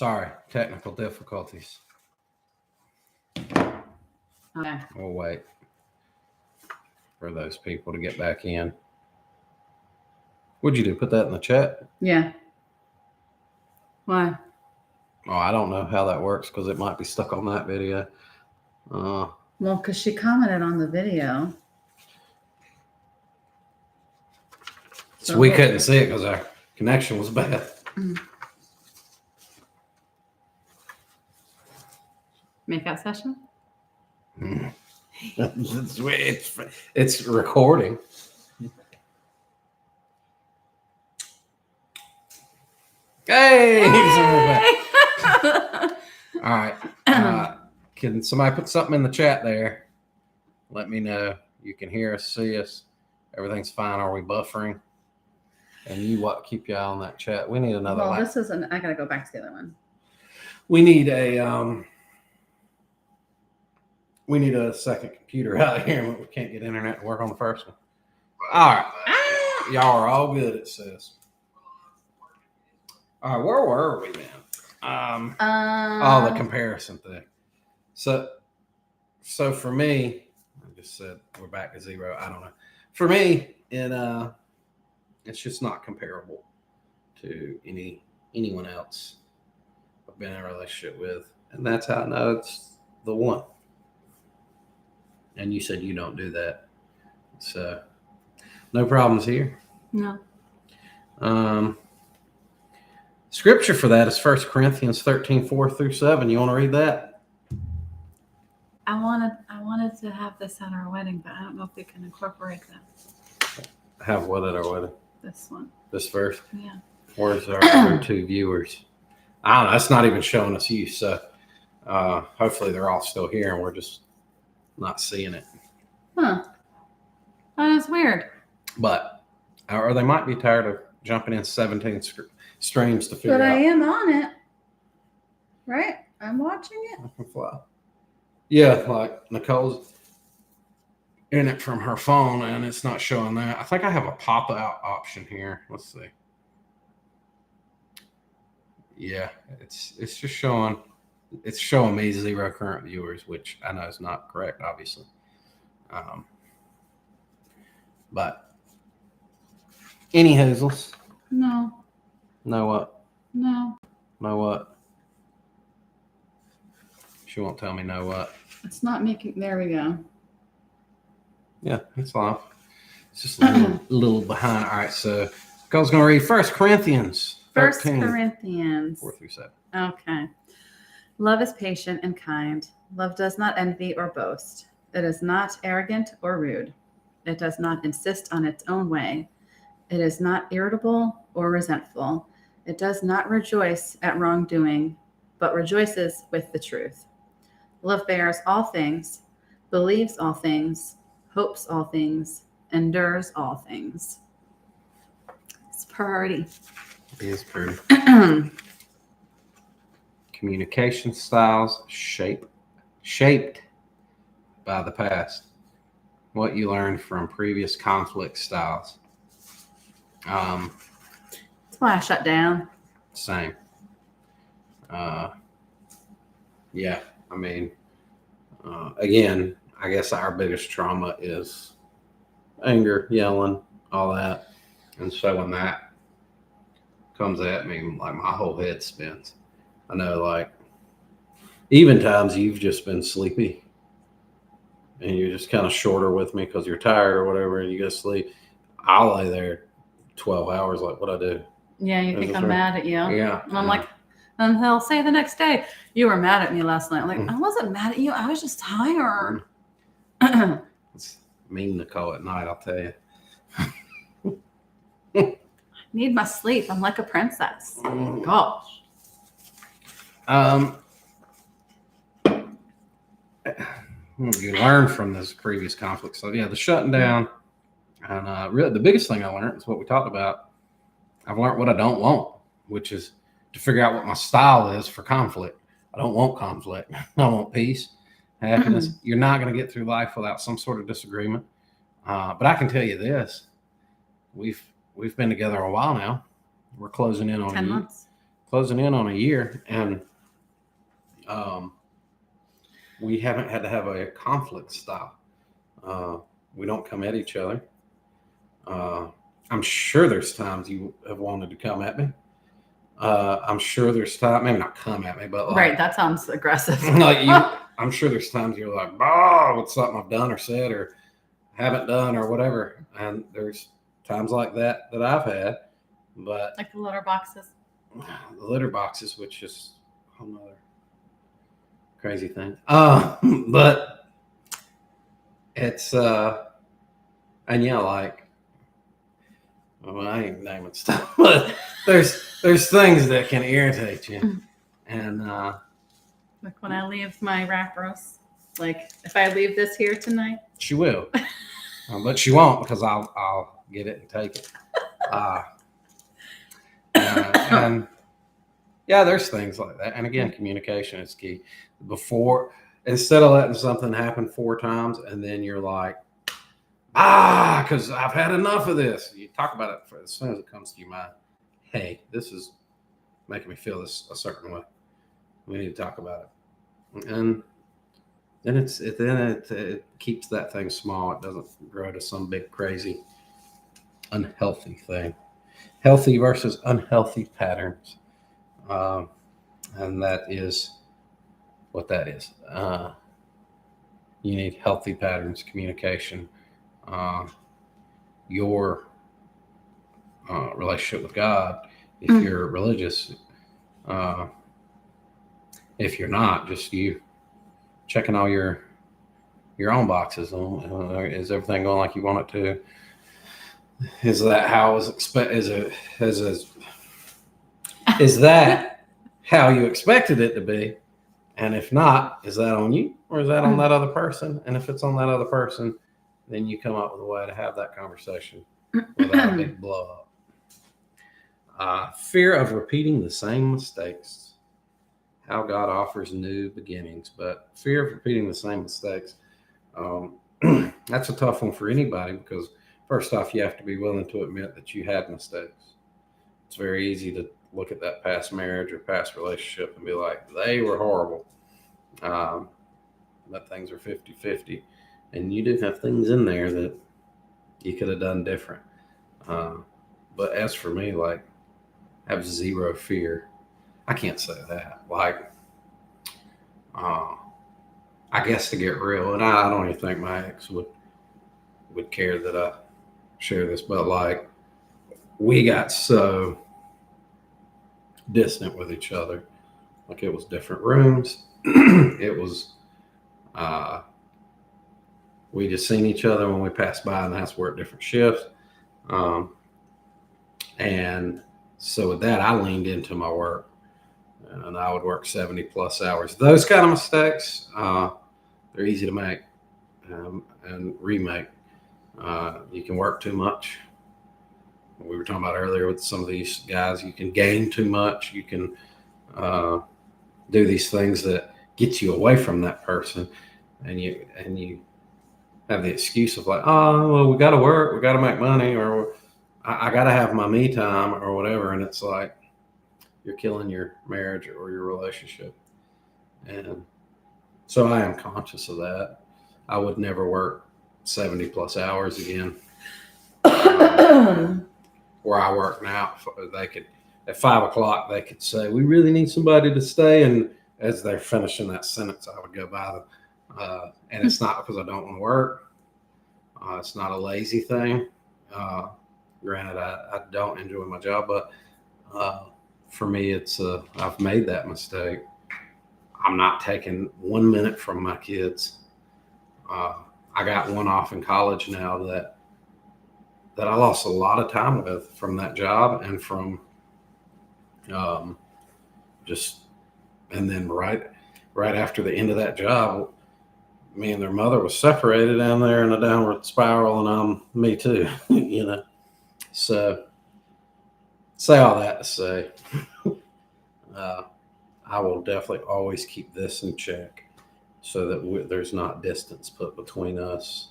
Sorry, technical difficulties. Okay. We'll wait for those people to get back in. What'd you do? Put that in the chat? Yeah. Why? Oh, I don't know how that works because it might be stuck on that video. Well, because she commented on the video. So we couldn't see it because our connection was bad. Makeout session? It's recording. Hey! All right. Can somebody put something in the chat there? Let me know. You can hear us, see us. Everything's fine. Are we buffering? And you what? Keep your eye on that chat. We need another. Well, this isn't. I gotta go back to the other one. We need a second computer out here. We can't get internet to work on the first one. All right. Y'all are all good, it says. All right, where were we, man? The comparison thing. So for me, I just said we're back to zero. I don't know. For me, it's just not comparable to anyone else I've been in a relationship with, and that's how I know it's the one. And you said you don't do that, so no problems here. No. Scripture for that is 1 Corinthians 13:4-7. You want to read that? I wanted to have this at our wedding, but I don't know if we can incorporate that. Have what at our wedding? This one. This verse? Yeah. Where's our other two viewers? I don't know. It's not even showing us you, so hopefully they're all still here and we're just not seeing it. Huh. That is weird. But, or they might be tired of jumping in 17 streams to figure out. But I am on it. Right? I'm watching it. Yeah, like Nicole's in it from her phone and it's not showing that. I think I have a pop-out option here. Let's see. Yeah, it's just showing. It's showing me 0 current viewers, which I know is not correct, obviously. But any Hazels? No. Know what? No. Know what? She won't tell me know what. It's not making. There we go. Yeah, it's live. It's just a little behind. All right, so I was going to read 1 Corinthians 13, 1 Corinthians 4-7. Okay. Love is patient and kind. Love does not envy or boast. It is not arrogant or rude. It does not insist on its own way. It is not irritable or resentful. It does not rejoice at wrongdoing, but rejoices with the truth. Love bears all things, believes all things, hopes all things, endures all things. It's pretty. It is pretty. Communication styles shaped by the past. What you learned from previous conflict styles. That's why I shut down. Same. Yeah, I mean, again, I guess our biggest trauma is anger, yelling, all that. And so when that comes at me, like my whole head spins. I know, like, even times you've just been sleepy and you're just kind of shorter with me because you're tired or whatever, and you go to sleep. I'll lay there 12 hours, like, what I do? Yeah, you think I'm mad at you. Yeah. And I'm like, and he'll say the next day, you were mad at me last night. I'm like, I wasn't mad at you. I was just tired. It's mean to call at night, I'll tell you. I need my sleep. I'm like a princess. Gosh. You learn from this previous conflict. So yeah, the shutting down, and really the biggest thing I learned is what we talked about. I've learned what I don't want, which is to figure out what my style is for conflict. I don't want conflict. I want peace, happiness. You're not going to get through life without some sort of disagreement. But I can tell you this: we've been together a while now. We're closing in on 10 months. closing in on a year, and we haven't had to have a conflict stop. We don't come at each other. I'm sure there's times you have wanted to come at me. I'm sure there's times, maybe not come at me, but like, Right. That sounds aggressive. like you, I'm sure there's times you're like, oh, it's something I've done or said or haven't done or whatever. And there's times like that I've had, but Like the litter boxes. the litter boxes, which is a whole nother crazy thing. But it's, and yeah, like, well, I ain't naming stuff, but there's things that can irritate you. And, Like when I leave my Rapros, like if I leave this here tonight, she will, but she won't because I'll get it and take it. And yeah, there's things like that. And again, communication is key. Before, instead of letting something happen 4 times and then you're like, because I've had enough of this. You talk about it as soon as it comes to your mind. Hey, this is making me feel this a certain way. We need to talk about it. And then it keeps that thing small. It doesn't grow to some big crazy unhealthy thing. Healthy versus unhealthy patterns, and that is what that is. You need healthy patterns, communication, your relationship with God. If you're religious, if you're not, just you checking all your own boxes. Is everything going like you want it to? Is that how is that how you expected it to be? And if not, is that on you or is that on that other person? And if it's on that other person, then you come up with a way to have that conversation without a big blow up. Fear of repeating the same mistakes. How God offers new beginnings, but fear of repeating the same mistakes. That's a tough one for anybody because first off, you have to be willing to admit that you had mistakes. It's very easy to look at that past marriage or past relationship and be like, they were horrible. But things are 50-50. And you do have things in there that you could have done different. But as for me, like, I have zero fear. I can't say that. Like, I guess to get real, and I don't even think my ex would care that I share this, but like we got so distant with each other. Like it was different rooms. It was we just seen each other when we passed by, and that's where at different shifts. And so with that, I leaned into my work, and I would work 70 plus hours. Those kind of mistakes, they're easy to make and remake. You can work too much. We were talking about earlier with some of these guys, you can gain too much. You can do these things that get you away from that person, and you have the excuse of like, oh, well, we got to work, we got to make money, or I got to have my me time or whatever. And it's like you're killing your marriage or your relationship. And so I am conscious of that. I would never work 70 plus hours again. Where I work now, they could at 5 o'clock they could say, we really need somebody to stay, and as they're finishing that sentence, I would go by them. And it's not because I don't want to work. It's not a lazy thing. Granted, I don't enjoy my job, but for me, it's I've made that mistake. I'm not taking 1 minute from my kids. I got one off in college now that I lost a lot of time with from that job and from and then right after the end of that job, me and their mother was separated down there in a downward spiral, and me too, you know. So say all that to say, I will definitely always keep this in check so that there's not distance put between us.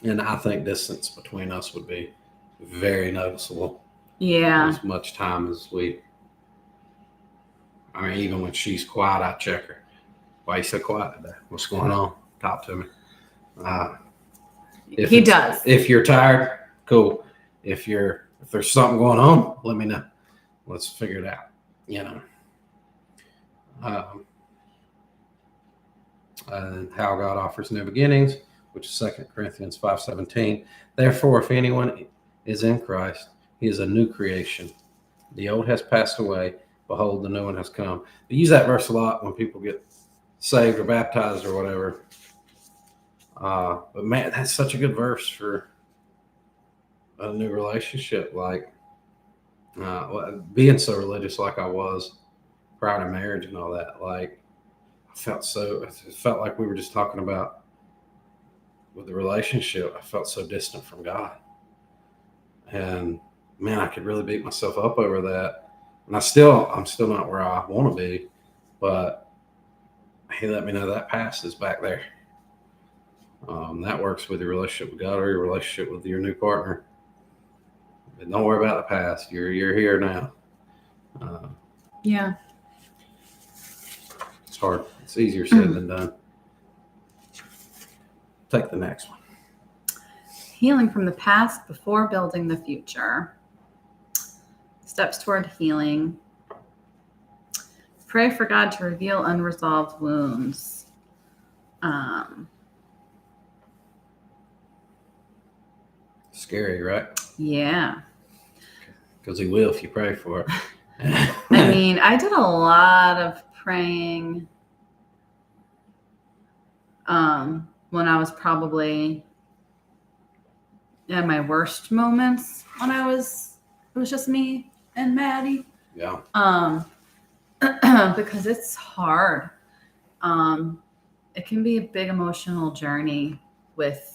And I think distance between us would be very noticeable Yeah. as much time as we. I mean, even when she's quiet, I check her. Why are you so quiet today? What's going on? Talk to me. He does. If you're tired, cool. If there's something going on, let me know. Let's figure it out. You know. And how God offers new beginnings, which is 2 Corinthians 5:17. Therefore, if anyone is in Christ, he is a new creation. The old has passed away. Behold, the new one has come. We use that verse a lot when people get saved or baptized or whatever. But man, that's such a good verse for a new relationship. Like being so religious like I was prior to marriage and all that. Like it felt like we were just talking about with the relationship. I felt so distant from God. And man, I could really beat myself up over that. And I'm still not where I want to be, but he let me know that past is back there. That works with your relationship with God or your relationship with your new partner. But don't worry about the past. You're here now. Yeah. It's hard. It's easier said than done. Take the next one. Healing from the past before building the future. Steps toward healing. Pray for God to reveal unresolved wounds. Scary, right? Yeah. Because he will if you pray for it. I mean, I did a lot of praying when I was probably in my worst moments when it was just me and Maddie. Yeah. Because it's hard. It can be a big emotional journey with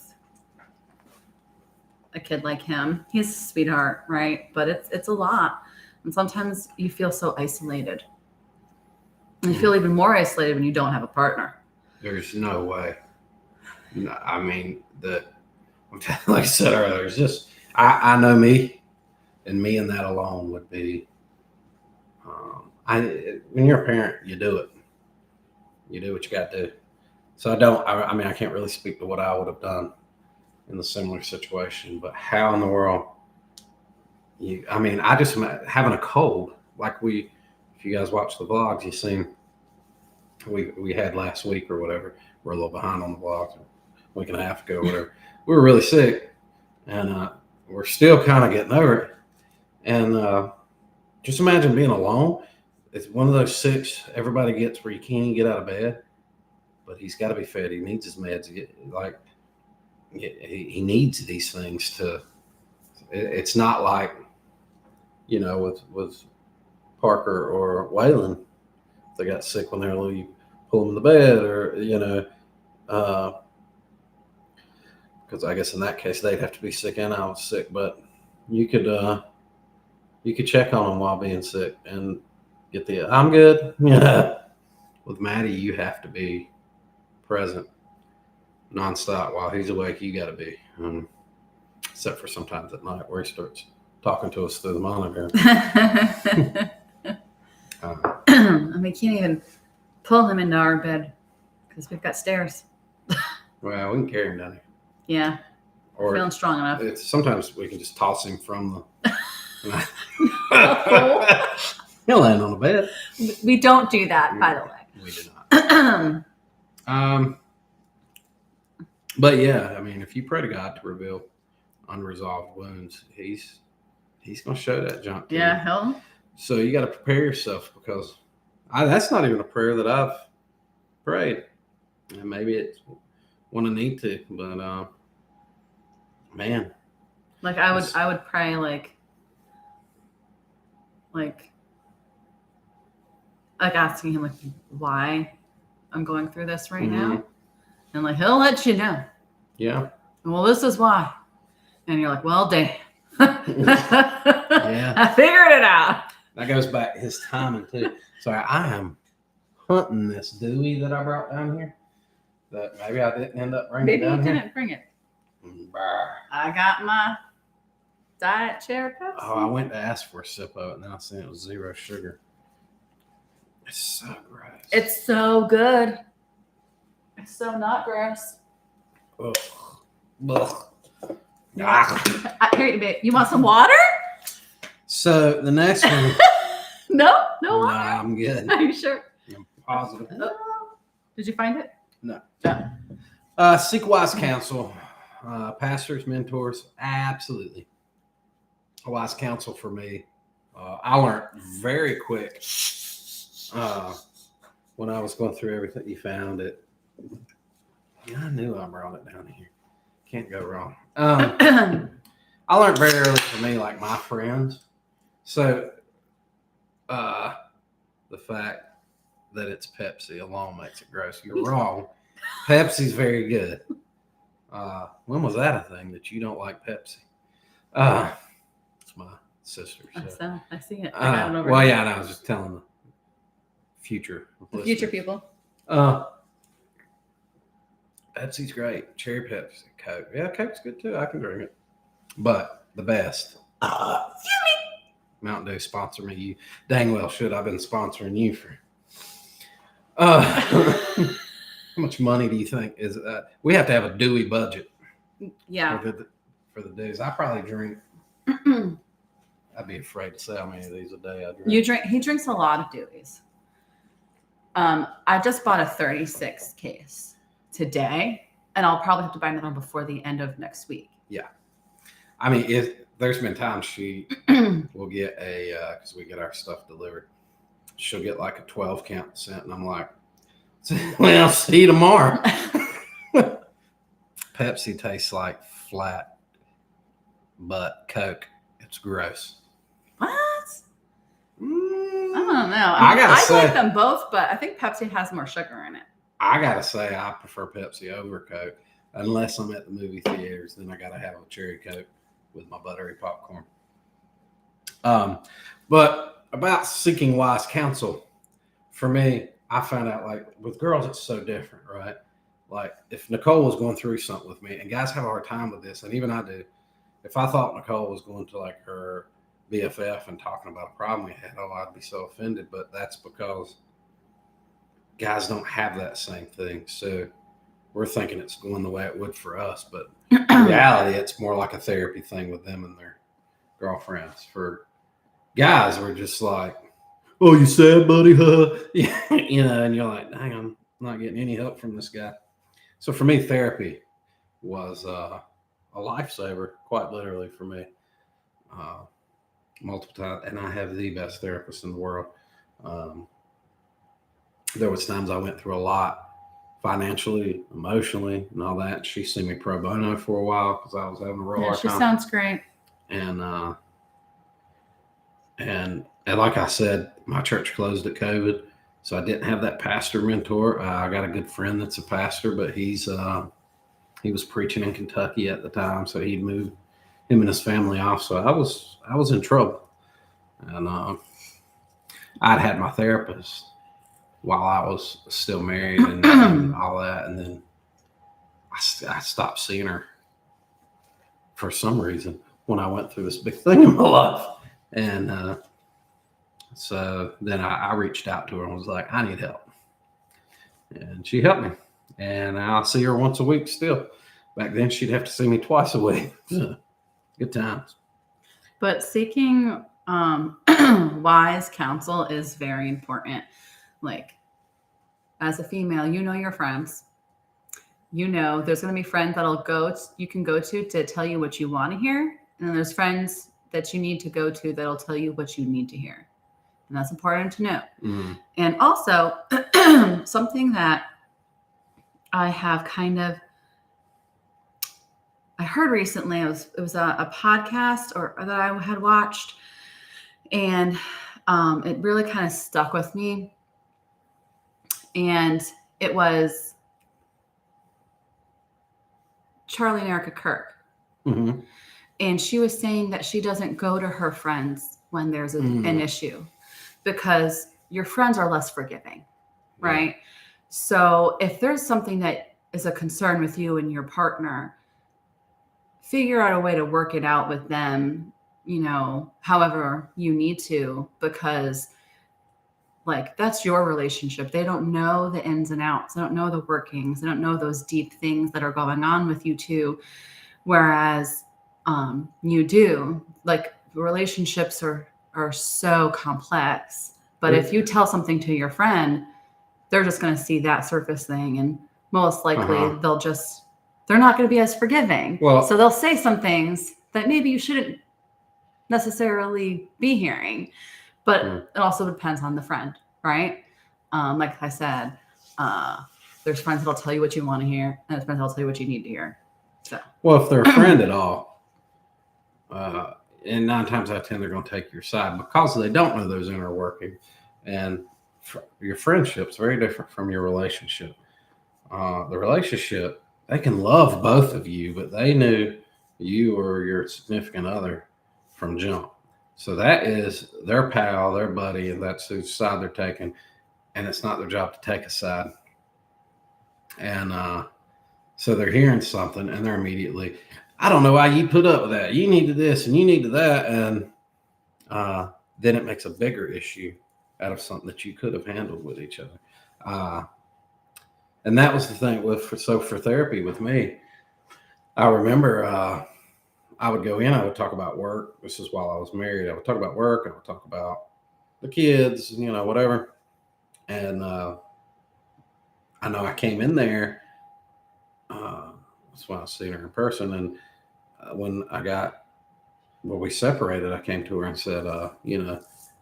a kid like him. He's a sweetheart, right? But it's a lot. And sometimes you feel so isolated. And you feel even more isolated when you don't have a partner. There's no way. No, I mean, like I said earlier, it's just, I know me, and me and that alone would be, when you're a parent, you do it. You do what you got to do. So I mean, I can't really speak to what I would have done in the similar situation, but how in the world I just having a cold, like if you guys watch the vlogs, you seen we had last week or whatever. We're a little behind on the vlogs, a week and a half ago or whatever. We were really sick, and we're still kind of getting over it. And just imagine being alone. It's one of those sicks everybody gets where you can't even get out of bed, but he's got to be fed. He needs his meds. He needs these things to. It's not like, with Parker or Waylon, they got sick when they were little. You pull them in the bed, or because I guess in that case they'd have to be sick and I was sick. But you could check on them while being sick and get I'm good. Yeah. With Maddie, you have to be present nonstop while he's awake. You got to be, except for sometimes at night where he starts talking to us through the monitor. And we can't even pull him into our bed because we've got stairs. Well, we can carry him down here. Yeah. Or feeling strong enough. Sometimes we can just toss him from the. No. He'll land on the bed. We don't do that, by the way. We do not. But yeah, I mean, if you pray to God to reveal unresolved wounds, He's going to show that junk to you. Yeah, hell. So you got to prepare yourself, because that's not even a prayer that I've prayed. And maybe it's when I need to, but man. Like I would pray like asking him like why I'm going through this right now, and like he'll let you know. Yeah. Well, this is why, and you're like, well, damn. Yeah. I figured it out. That goes back to his timing too. So I am hunting this Dewey that I brought down here. That maybe I didn't end up bringing Maybe down you here. didn't bring it. Brr. I got my Diet cherry Pepsi. Oh, I went to ask for a sip of it, and then I seen it was 0 sugar. It's so gross. It's so good. It's so not gross. Ugh. Ugh. Here, babe. You want some water? So the next one. No Nah, water. I'm good. Are you sure? I'm positive. Oh. Did you find it? No. No. Seek wise counsel. Pastors, mentors, absolutely. Wise counsel for me. I learned very quick when I was going through everything. You found it. Yeah, I knew I brought it down here. Can't go wrong. I learned very early for me, like my friends. So the fact that it's Pepsi alone makes it gross. You're wrong. Pepsi's very good. When was that a thing that you don't like Pepsi? It's my sister. So. I see it. I got it over Well, here. yeah, and I was just telling the future Future listeners. people. Pepsi's great. Cherry Pepsi, Coke. Yeah, Coke's good too. I can drink it. But the best. Mountain Dew sponsor me. You dang well should. I've been sponsoring you for. How much money do you think is? We have to have a Dewey budget. Yeah. For the dues. I probably drink. I'd be afraid to say how many of these a day I drink. He drinks a lot of Deweys. I just bought a 36 case today, and I'll probably have to buy another one before the end of next week. Yeah. I mean, there's been times she will get because we get our stuff delivered. She'll get like a 12 count sent, and I'm like, well, see you tomorrow. Pepsi tastes like flat butt Coke. It's gross. What? I Mm, don't know. I I like them both, but I think Pepsi has more sugar in it. I gotta say, I prefer Pepsi over Coke, unless I'm at the movie theaters. Then I gotta have a cherry Coke with my buttery popcorn. But about seeking wise counsel, for me, I found out like with girls, it's so different, right? Like if Nicole was going through something with me, and guys have a hard time with this, and even I do. If I thought Nicole was going to like her BFF and talking about a problem we had, I'd be so offended. But that's because guys don't have that same thing. So we're thinking it's going the way it would for us. But in reality, it's more like a therapy thing with them and their girlfriends. For guys, we're just like, oh, you sad, buddy? Huh? You know, and you're like, dang, I'm not getting any help from this guy. So for me, therapy was a lifesaver, quite literally for me, multiple times. And I have the best therapist in the world. There was times I went through a lot financially, emotionally, and all that. She seen me pro bono for a while because I was having a real hard She time. sounds great. And like I said, my church closed at COVID, so I didn't have that pastor mentor. I got a good friend that's a pastor, but he was preaching in Kentucky at the time, so he'd moved him and his family off. So I was in trouble, and I'd had my therapist while I was still married and all that, and then I stopped seeing her for some reason when I went through this big thing in my life, and so then I reached out to her and was like, I need help, and she helped me, and I'll see her once a week still. Back then, she'd have to see me twice a week. Good times. But seeking wise counsel is very important. Like, as a female, you know your friends. You know there's going to be friends you can go to tell you what you want to hear, and then there's friends that you need to go to that'll tell you what you need to hear, and that's important to know. Mm. And also, something that I have I heard recently, it was a podcast that I had watched, and it really kind of stuck with me. And it was Charlie and Erica Kirk. Mm-hmm. And she was saying that she doesn't go to her friends when there's an issue because your friends are less forgiving, right? Yeah. So if there's something that is a concern with you and your partner, figure out a way to work it out with them however you need to, because like that's your relationship. They don't know the ins and outs. They don't know the workings. They don't know those deep things that are going on with you two. Whereas you do. Like relationships are so complex. But if you tell something to your friend, they're just going to see that surface thing, and most likely they're not going to be as forgiving. Well, so they'll say some things that maybe you shouldn't necessarily be hearing, but it also depends on the friend, right? Like I said, there's friends that'll tell you what you want to hear, and there's friends that'll tell you what you need to hear. So, well, if they're a friend at all, and 9 times out of 10, they're going to take your side because they don't know those inner workings. And your friendship's very different from your relationship. The relationship, they can love both of you, but they knew you or your significant other from jump. So that is their pal, their buddy, and that's whose side they're taking. And it's not their job to take a side. And so they're hearing something, and they're immediately, I don't know why you put up with that. You needed this and you needed that. And then it makes a bigger issue out of something that you could have handled with each other. And that was the thing for therapy with me. I remember I would go in, I would talk about work. This is while I was married. I would talk about work. I would talk about the kids, whatever. And I know I came in there. That's why I was seeing her in person. And when we separated, I came to her and said,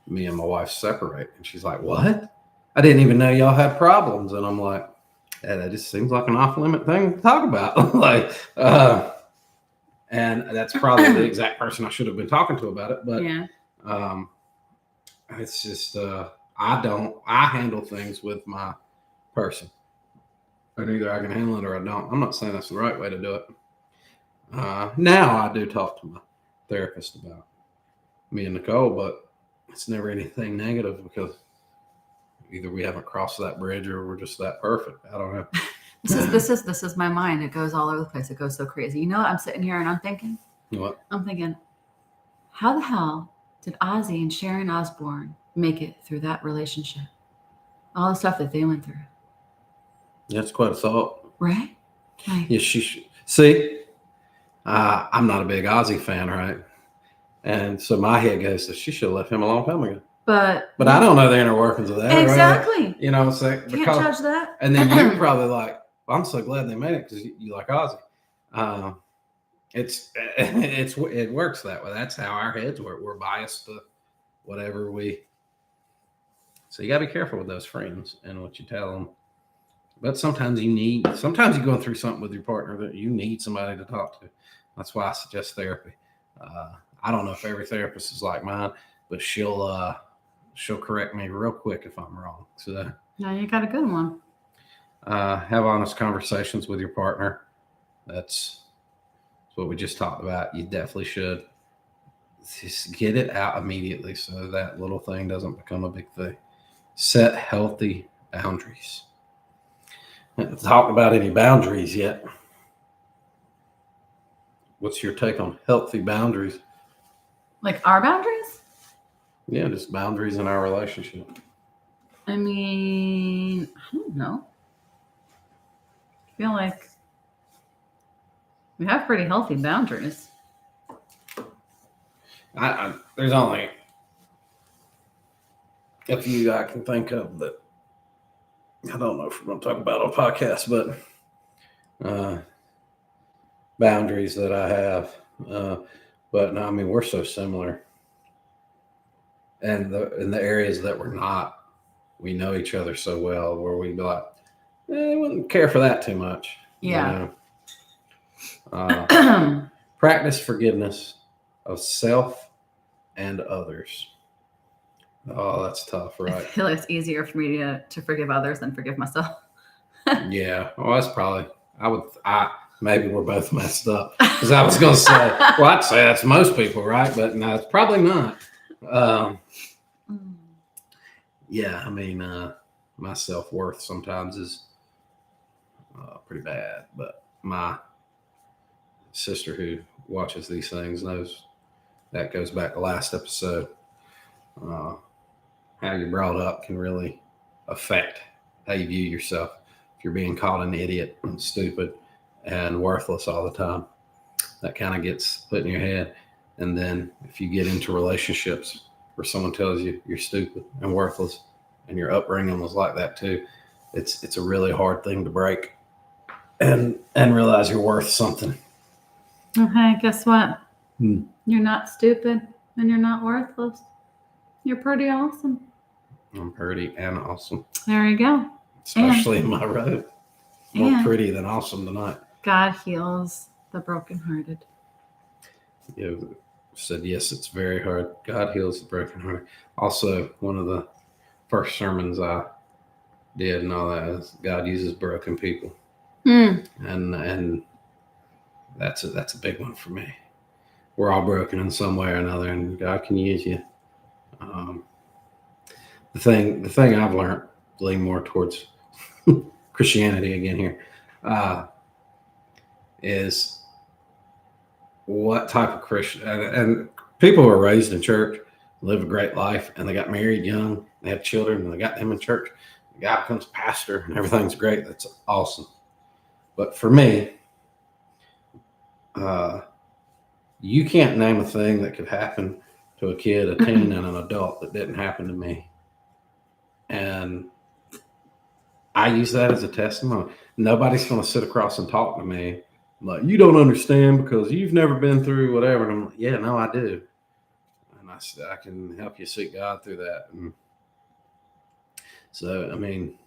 me and my wife separate. And she's like, what? I didn't even know y'all had problems. And I'm like, yeah, that just seems like an off-limit thing to talk about. And that's probably the exact person I should have been talking to about it. But it's just, I handle things with my person. And either I can handle it or I don't. I'm not saying that's the right way to do it. Now I do talk to my therapist about me and Nicole, but it's never anything negative because either we haven't crossed that bridge or we're just that perfect. I don't know. This is my mind. It goes all over the place. It goes so crazy. You know what? I'm sitting here and I'm thinking. What? I'm thinking, how the hell did Ozzy and Sharon Osbourne make it through that relationship? All the stuff that they went through. That's quite a thought. Right? Like, yeah, see, I'm not a big Ozzy fan, right? And so my head goes to she should have left him a long time ago. But I don't know the inner workings of that. Exactly. Right? It's like, can't judge that. And then you're probably like, well, I'm so glad they made it because you like Ozzy. It works that way. That's how our heads work. We're biased to whatever so you got to be careful with those friends and what you tell them. But sometimes you're going through something with your partner that you need somebody to talk to. That's why I suggest therapy. I don't know if every therapist is like mine, but she'll correct me real quick if I'm wrong. So no, you got a good one. Have honest conversations with your partner. That's what we just talked about. You definitely should just get it out immediately so that little thing doesn't become a big thing. Set healthy boundaries. I haven't talked about any boundaries yet. What's your take on healthy boundaries? Like our boundaries? Yeah, just boundaries in our relationship. I mean, I don't know. I feel like we have pretty healthy boundaries. There's only a few I can think of that I don't know if we're going to talk about on podcast, but boundaries that I have. But no, I mean, we're so similar. And in the areas that we're not, we know each other so well where we'd be like, I wouldn't care for that too much. Yeah. Practice forgiveness of self and others. Oh, that's tough, right? I feel like it's easier for me to forgive others than forgive myself. Yeah. Well, that's probably, maybe we're both messed up because I was going to say, well, I'd say that's most people, right? But no, it's probably not. Yeah. I mean, my self-worth sometimes is pretty bad, but my sister who watches these things knows that goes back to last episode. Uh, how you're brought up can really affect how you view yourself. If you're being called an idiot and stupid and worthless all the time, that kind of gets put in your head. And then if you get into relationships where someone tells you you're stupid and worthless, and your upbringing was like that too, it's a really hard thing to break and realize you're worth something. Okay, guess what? Hmm. You're not stupid and you're not worthless. You're pretty awesome. I'm pretty and awesome, There you go. especially in my road. More And pretty than awesome tonight. God heals the brokenhearted. You said yes, it's very hard. God heals the brokenhearted. Also, one of the first sermons I did and all that is God uses broken people, and that's a big one for me. We're all broken in some way or another, and God can use you. The thing I've learned, lean more towards Christianity again here, is what type of Christian, and people who are raised in church live a great life, and they got married young, they have children, and they got them in church. The guy becomes a pastor, and everything's great. That's awesome. But for me, you can't name a thing that could happen to a kid, a teen, and an adult that didn't happen to me. And I use that as a testimony. Nobody's going to sit across and talk to me like, you don't understand because you've never been through whatever. And I'm like, yeah, no, I do. And I can help you seek God through that. And so, I mean,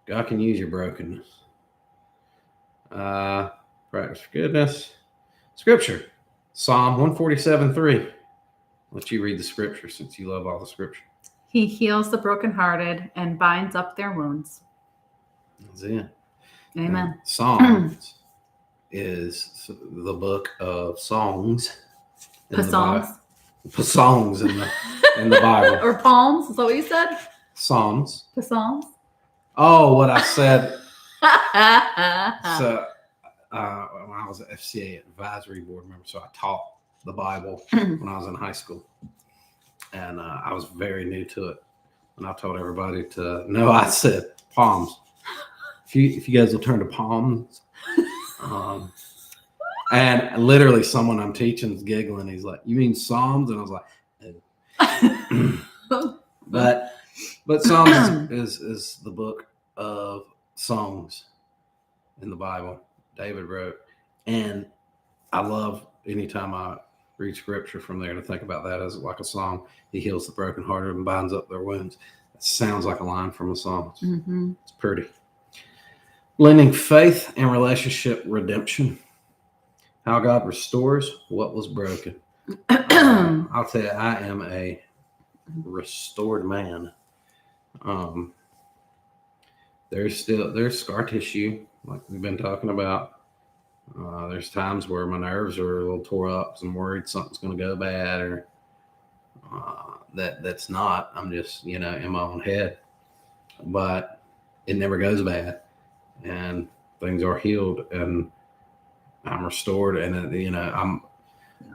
God can use your brokenness. Practice forgiveness. Scripture, Psalm 147:3. Let you read the scripture since you love all the scripture. He heals the brokenhearted and binds up their wounds. That's it. Amen. And Psalms is the book of songs. Psalms. Songs in the Bible. Or palms, is that what you said? Psalms. Psalms. Oh, what I said. So when I was at FCA advisory board member, so I taught the Bible when I was in high school, and I was very new to it. And I told everybody I said palms. If you guys will turn to palms, and literally someone I'm teaching is giggling. He's like, "You mean Psalms?" And I was like, oh. But Psalms is the book of songs in the Bible David wrote, and I love anytime I read scripture from there to think about that as like a song. He heals the brokenhearted and binds up their wounds. It sounds like a line from a song. Mm-hmm. It's pretty. Lending faith and relationship redemption. How God restores what was broken. I'll tell you, I am a restored man. There's scar tissue, like we've been talking about. There's times where my nerves are a little tore up, I'm worried something's going to go bad, or that's not. I'm just, in my own head. But it never goes bad, and things are healed, and I'm restored, and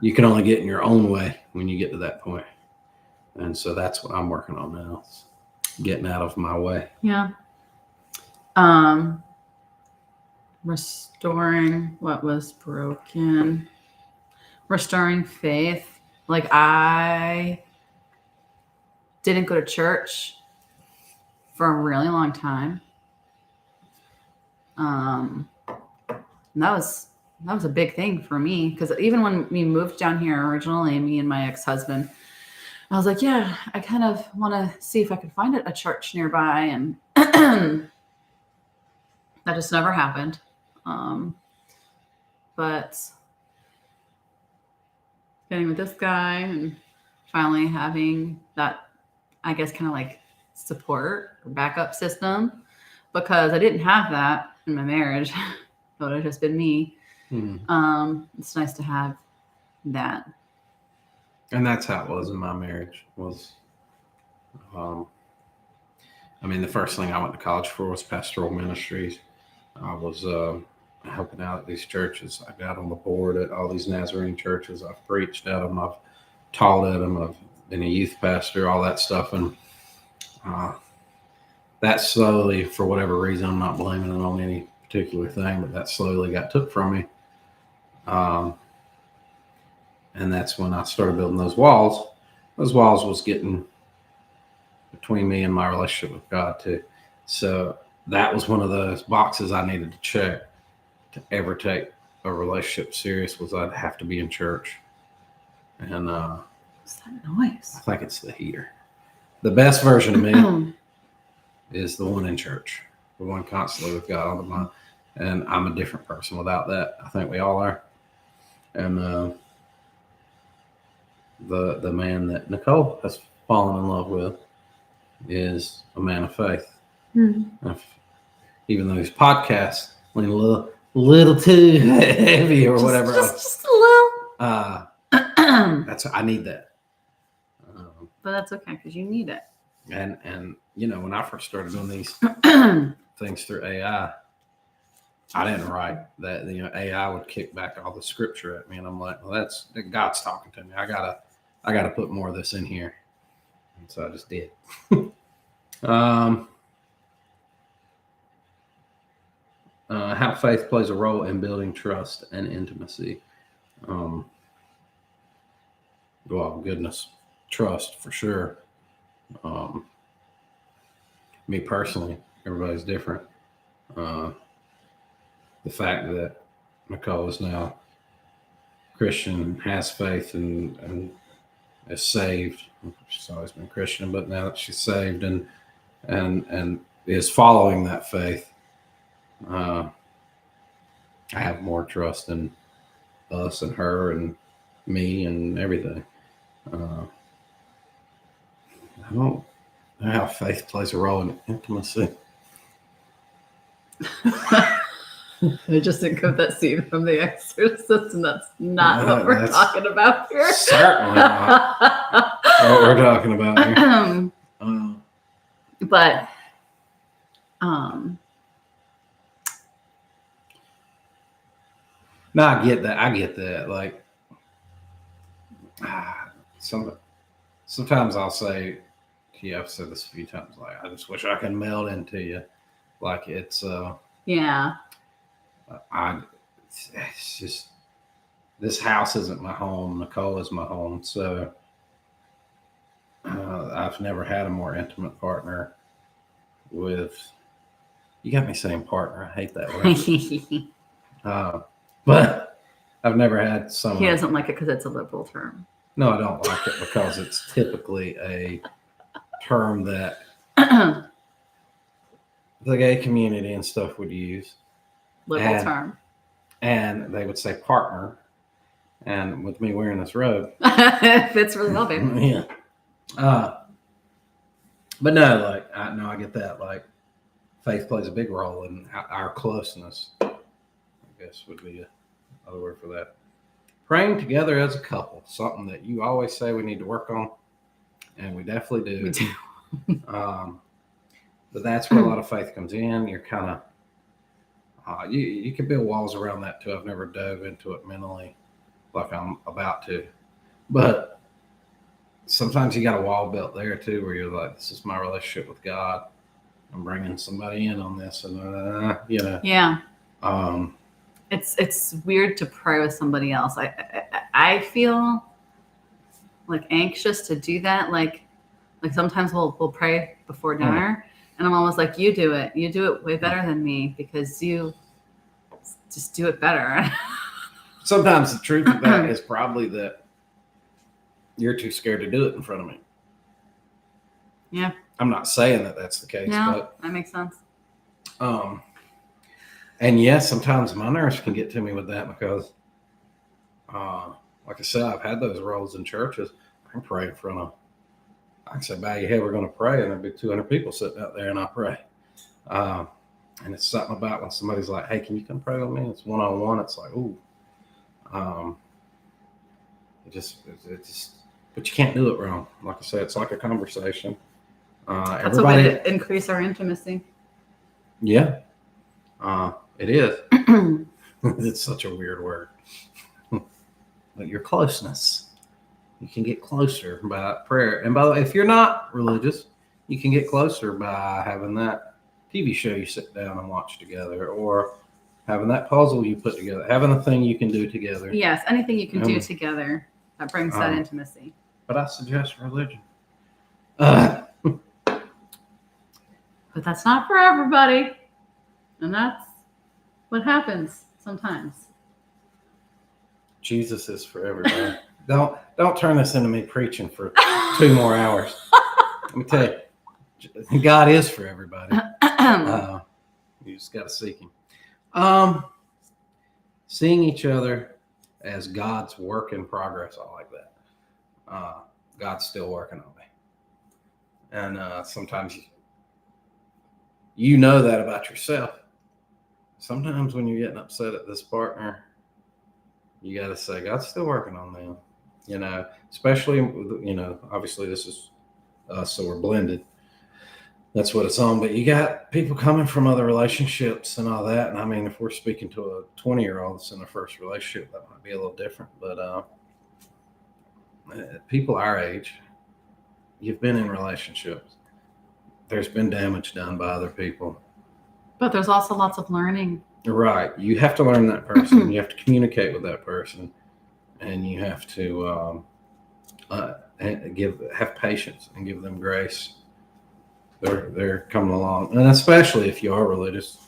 you can only get in your own way when you get to that point. And so that's what I'm working on now, getting out of my way. Yeah. Restoring what was broken, restoring faith. Like, I didn't go to church for a really long time. And that was a big thing for me, because even when we moved down here originally, me and my ex-husband, I was like, yeah, I kind of want to see if I could find a church nearby, and that just never happened. But getting with this guy and finally having that, I guess, kind of like support or backup system, because I didn't have that in my marriage. It would have just been me. It's nice to have that. And that's how it was in my marriage. The first thing I went to college for was pastoral ministries. I was helping out at these churches. I got on the board at all these Nazarene churches. I've preached at them. I've taught at them. I've been a youth pastor, all that stuff. And that slowly, for whatever reason, I'm not blaming it on any particular thing, but that slowly got took from me. And that's when I started building those walls. Those walls was getting between me and my relationship with God too. So that was one of those boxes I needed to check to ever take a relationship serious, was I'd have to be in church. And What's that noise? I think it's the heater. The best version of me is the one in church, the one constantly with God on the mind. And I'm a different person without that. I think we all are. And the man that Nicole has fallen in love with is a man of faith. Even though his podcast lean a little too heavy or whatever. Just a little. That's I need that. But that's okay because you need it. And when I first started doing these things through AI, I didn't write that. AI would kick back all the scripture at me, and I'm like, well, that's God's talking to me. I gotta put more of this in here, and so I just did. How faith plays a role in building trust and intimacy. Well, goodness, trust for sure. Me personally, everybody's different. The fact that Nicole is now Christian, has faith, and is saved. She's always been Christian, but now that she's saved and is following that faith, I have more trust in us and her and me and everything. I don't know how faith plays a role in intimacy. I just think of that scene from The Exorcist, and that's not what we're talking about here. Certainly not what we're talking about here. But no, I get that. Like, sometimes I'll say, I've said this a few times, like, I just wish I could meld into you. Like, it's it's just, this house isn't my home. Nicole is my home. So I've never had a more intimate partner with, you got me saying partner. I hate that word. But I've never had someone. He doesn't like it because it's a liberal term. No, I don't like it because it's typically a term that the gay community and stuff would use. Liberal term. And they would say partner. And with me wearing this robe. It fits really well, babe. Yeah. But no, like, I get that. Like, faith plays a big role in our closeness, I guess would be another word for that. Praying together as a couple, something that you always say we need to work on. And we definitely do. We do. But that's where a lot of faith comes in. You're kind of, you can build walls around that too. I've never dove into it mentally like I'm about to. But sometimes you got a wall built there too, where you're like, this is my relationship with God. I'm bringing somebody in on this, and Yeah. It's weird to pray with somebody else. I feel like anxious to do that. Like sometimes we'll pray before dinner, and I'm almost like, you do it way better than me because you just do it better. Sometimes the truth of that is probably that you're too scared to do it in front of me. Yeah. I'm not saying that that's the case, No, that makes sense. And yes, sometimes my nerves can get to me with that because, like I said, I've had those roles in churches. I can pray in front of, I can say, bow your head, we're going to pray, and there'll be 200 people sitting out there, and I pray. And it's something about when somebody's like, hey, can you come pray with me? It's one-on-one. It's like, ooh. It just, but you can't do it wrong. Like I said, it's like a conversation. That's a way to increase our intimacy. Yeah, it is. It's such a weird word. But your closeness, you can get closer by prayer. And by the way, if you're not religious, you can get closer by having that TV show you sit down and watch together, or having that puzzle you put together, having a thing you can do together. Yes, anything you can do together that brings that intimacy. But I suggest religion. But that's not for everybody. And that's what happens sometimes. Jesus is for everybody. Don't turn this into me preaching for 2 more hours. Let me tell you, God is for everybody. You just got to seek Him. Seeing each other as God's work in progress. I like that. God's still working on me, and sometimes you know that about yourself. Sometimes when you're getting upset at this partner, you got to say, God's still working on them, especially, obviously this is us, so we're blended. That's what it's on. But you got people coming from other relationships and all that. And I mean, if we're speaking to a 20-year-old that's in their first relationship, that might be a little different. But people our age, you've been in relationships. There's been damage done by other people. But there's also lots of learning. Right. You have to learn that person. You have to communicate with that person, and you have to have patience and give them grace. They're coming along, and especially if you are religious,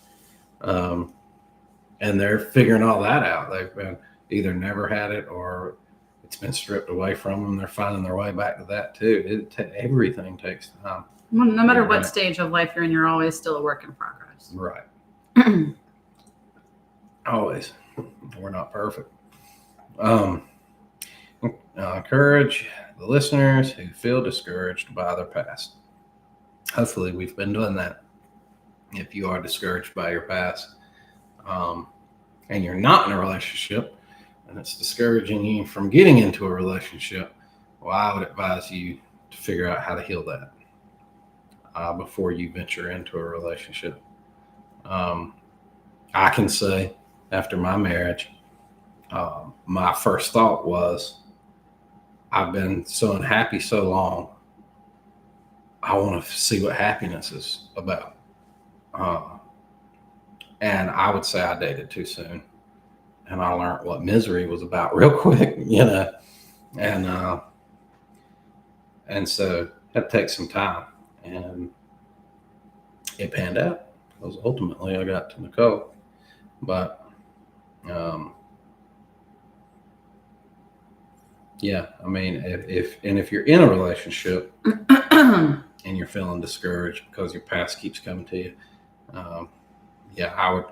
and they're figuring all that out. They've been either never had it or it's been stripped away from them. They're finding their way back to that too. Everything takes time. Well, no matter what stage of life you're in, you're always still a work in progress. Right. Always. We're not perfect. Encourage the listeners who feel discouraged by their past. Hopefully we've been doing that. If you are discouraged by your past, and you're not in a relationship, and it's discouraging you from getting into a relationship, well, I would advise you to figure out how to heal that before you venture into a relationship. I can say, after my marriage, my first thought was, I've been so unhappy so long. I want to see what happiness is about. And I would say I dated too soon. And I learned what misery was about real quick, and so had to take some time. And it panned out, because ultimately I got to Nicole. But yeah, I mean, if you're in a relationship and you're feeling discouraged because your past keeps coming to you, I would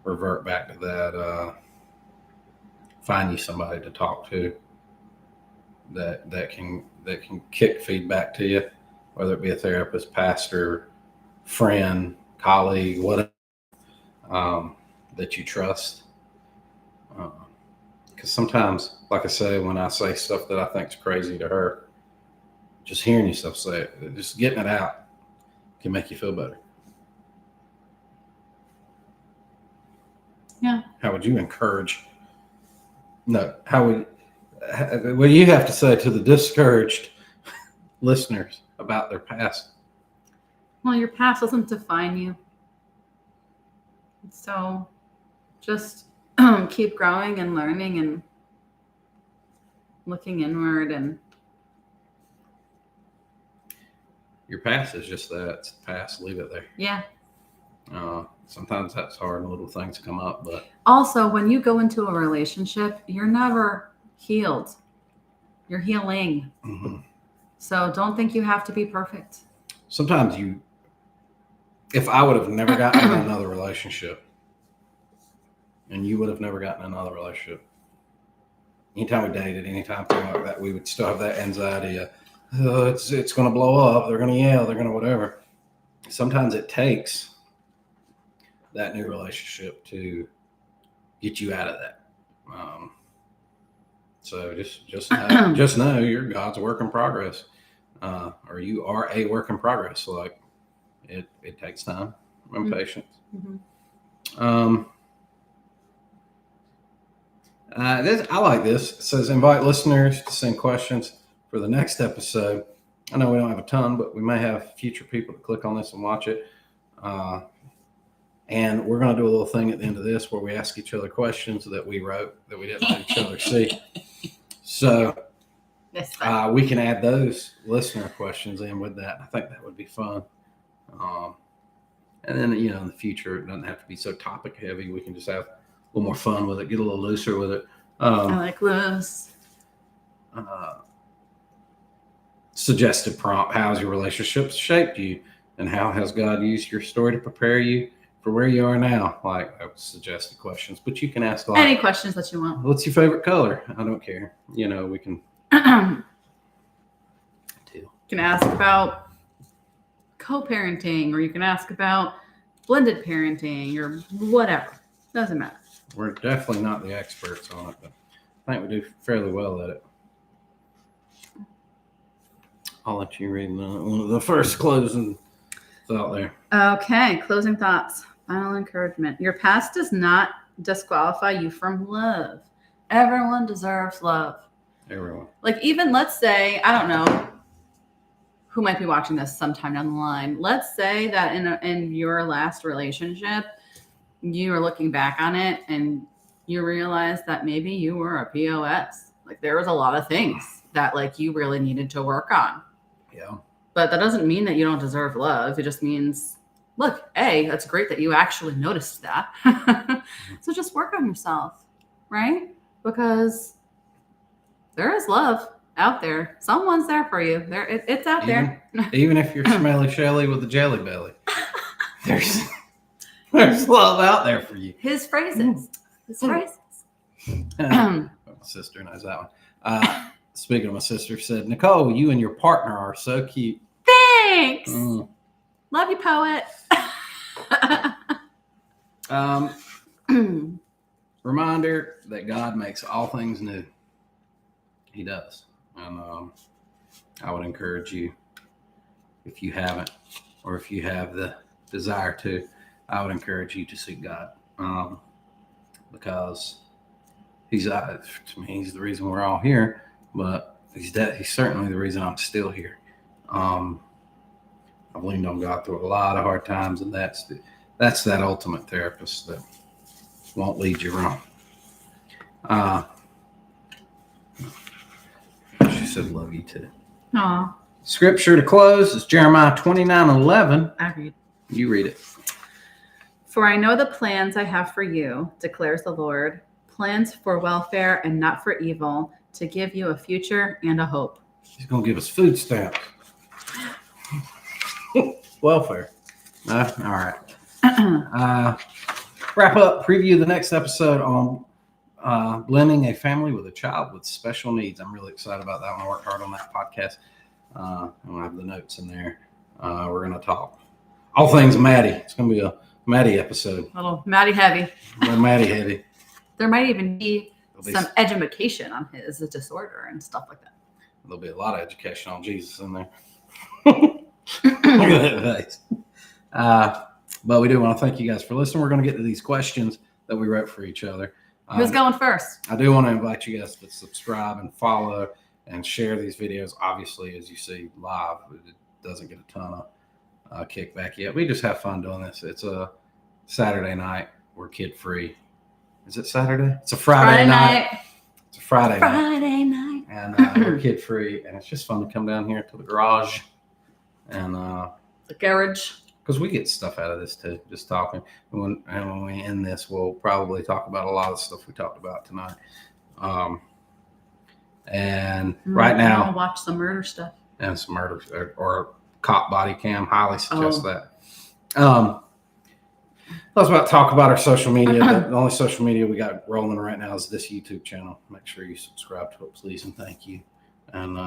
revert back to that. Find you somebody to talk to that can kick feedback to you, whether it be a therapist, pastor, friend, colleague, whatever, that you trust. Because sometimes, like I say, when I say stuff that I think is crazy to her, just hearing yourself say it, just getting it out can make you feel better. Yeah. How would you encourage? No, what do you have to say to the discouraged listeners about their past? Well, your past doesn't define you. So just keep growing and learning and looking inward. And your past is just that. It's the past. Leave it there. Yeah. Sometimes that's hard and little things come up, but also when you go into a relationship, you're never healed. You're healing. Mm-hmm. So don't think you have to be perfect. Sometimes if I would have never gotten in another relationship, and you would have never gotten in another relationship, anytime we dated, anytime thing like that, we would still have that anxiety of, it's going to blow up, they're going to yell, they're going to whatever. Sometimes it takes that new relationship to get you out of that. So just know you're God's work in progress, or you are a work in progress. So like it takes time and patience. Mm-hmm. I like this. It says invite listeners to send questions for the next episode. I know we don't have a ton, but we may have future people to click on this and watch it. And we're going to do a little thing at the end of this where we ask each other questions that we wrote that we didn't let each other see. So we can add those listener questions in with that. I think that would be fun. And then, in the future, it doesn't have to be so topic heavy. We can just have a little more fun with it, get a little looser with it. I like loose. Suggested prompt: how's your relationships shaped you, and how has God used your story to prepare you for where you are now? Like, I would suggested questions, but you can ask any questions that you want. What's your favorite color? I don't care. We can. You can ask about co-parenting, or you can ask about blended parenting, or whatever. Doesn't matter. We're definitely not the experts on it, but I think we do fairly well at it. I'll let you read one of the first closing thought there. Okay, closing thoughts. Final encouragement. Your past does not disqualify you from love. Everyone deserves love. Everyone. Like, even let's say, I don't know who might be watching this sometime down the line. Let's say that in your last relationship, you are looking back on it and you realize that maybe you were a POS. Like, there was a lot of things that you really needed to work on. Yeah. But that doesn't mean that you don't deserve love. It just means, look, that's great that you actually noticed that. So just work on yourself, right? Because there is love out there. Someone's there for you. It's out there. Even if you're Smelly Shelly with a jelly belly, there's love out there for you. His phrases. My sister knows that one. Speaking of my sister, said, Nicole, you and your partner are so cute. Thanks. Love you, poet. Reminder that God makes all things new. He does. And I would encourage you, if you haven't, or if you have the desire to, I would encourage you to seek God. Because he's the reason we're all here, but he's certainly the reason I'm still here. I've leaned on God through a lot of hard times, and that's that ultimate therapist that won't lead you wrong. She said, love you too. Aw. Scripture to close is Jeremiah 29:11. I read. You read it. For I know the plans I have for you, declares the Lord, plans for welfare and not for evil, to give you a future and a hope. He's going to give us food stamps. Welfare. All right. Wrap up, preview the next episode on blending a family with a child with special needs. I'm really excited about that one. I worked hard on that podcast. I have the notes in there. We're going to talk all things Maddie. It's going to be a Maddie episode. A little Maddie heavy. Maddie heavy. There might even be some education on his disorder and stuff like that. There'll be a lot of education on Jesus in there. Look at that face. But we do want to thank you guys for listening. We're going to get to these questions that we wrote for each other. Who's going first? I do want to invite you guys to subscribe and follow and share these videos. Obviously, as you see live, it doesn't get a ton of kickback yet. We just have fun doing this. It's a Saturday night. We're kid free. Is it Saturday? It's a Friday night. It's a Friday night. And we're kid free. And it's just fun to come down here to the garage. And the garage. Because we get stuff out of this too, just talking. And when we end this, we'll probably talk about a lot of stuff we talked about tonight. And right now, I'll watch some murder stuff. And some murder or cop body cam. Highly suggest that. Let's talk about our social media. The only social media we got rolling right now is this YouTube channel. Make sure you subscribe to it, please, and thank you. And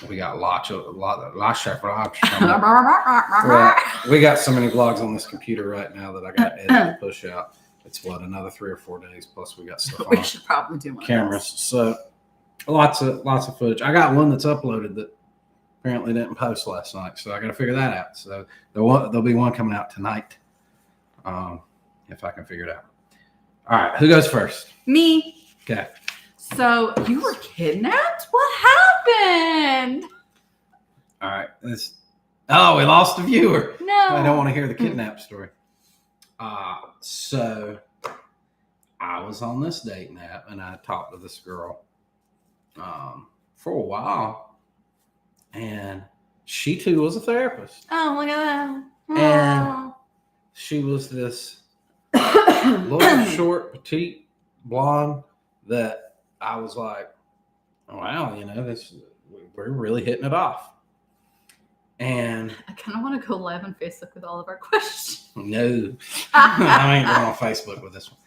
we got lots of vlogs. We got so many vlogs on this computer right now that I got to edit and push out. It's another 3 or 4 days. Plus, we got stuff on. We should probably do one cameras. So lots of footage. I got one that's uploaded that apparently didn't post last night, so I got to figure that out. So there'll be one coming out tonight, if I can figure it out. All right, who goes first? Me. Okay. So you were kidnapped? What happened? All right. Oh, we lost a viewer. No. I don't want to hear the kidnap story. So I was on this dating app and I talked to this girl for a while, and she too was a therapist. Oh, look at that. And she was this little short, petite blonde that I was like, wow, we're really hitting it off. And I kind of want to go live on Facebook with all of our questions. no, I ain't going on Facebook with this one.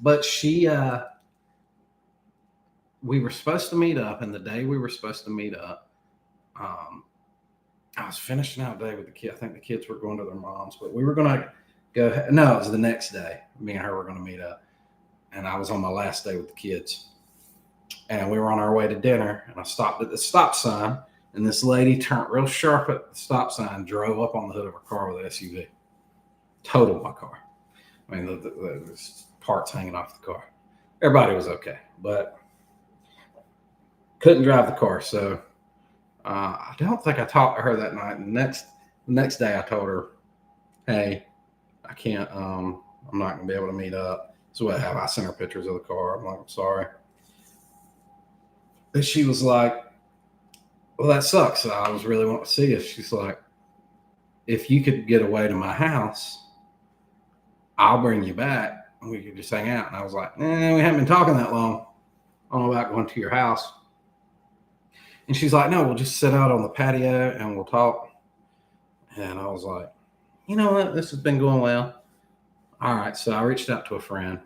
But we were supposed to meet up, and the day we were supposed to meet up, I was finishing out day with the kids. I think the kids were going to their moms, but we were going to go. No, it was the next day. Me and her were going to meet up, and I was on my last day with the kids, and we were on our way to dinner, and I stopped at the stop sign, and this lady turned real sharp at the stop sign, drove up on the hood of her car with an SUV, totaled my car. I mean, the parts hanging off the car. Everybody was okay, but couldn't drive the car. So I don't think I talked to her that night. And the next day I told her, hey, I can't, I'm not going to be able to meet up. So what happened? I sent her pictures of the car. I'm like, I'm sorry. And she was like, well, that sucks. I was really wanting to see you. She's like, if you could get away to my house, I'll bring you back and we could just hang out. And I was like, we haven't been talking that long. I don't know about going to your house. And she's like, no, we'll just sit out on the patio and we'll talk. And I was like, you know what? This has been going well. All right. So I reached out to a friend.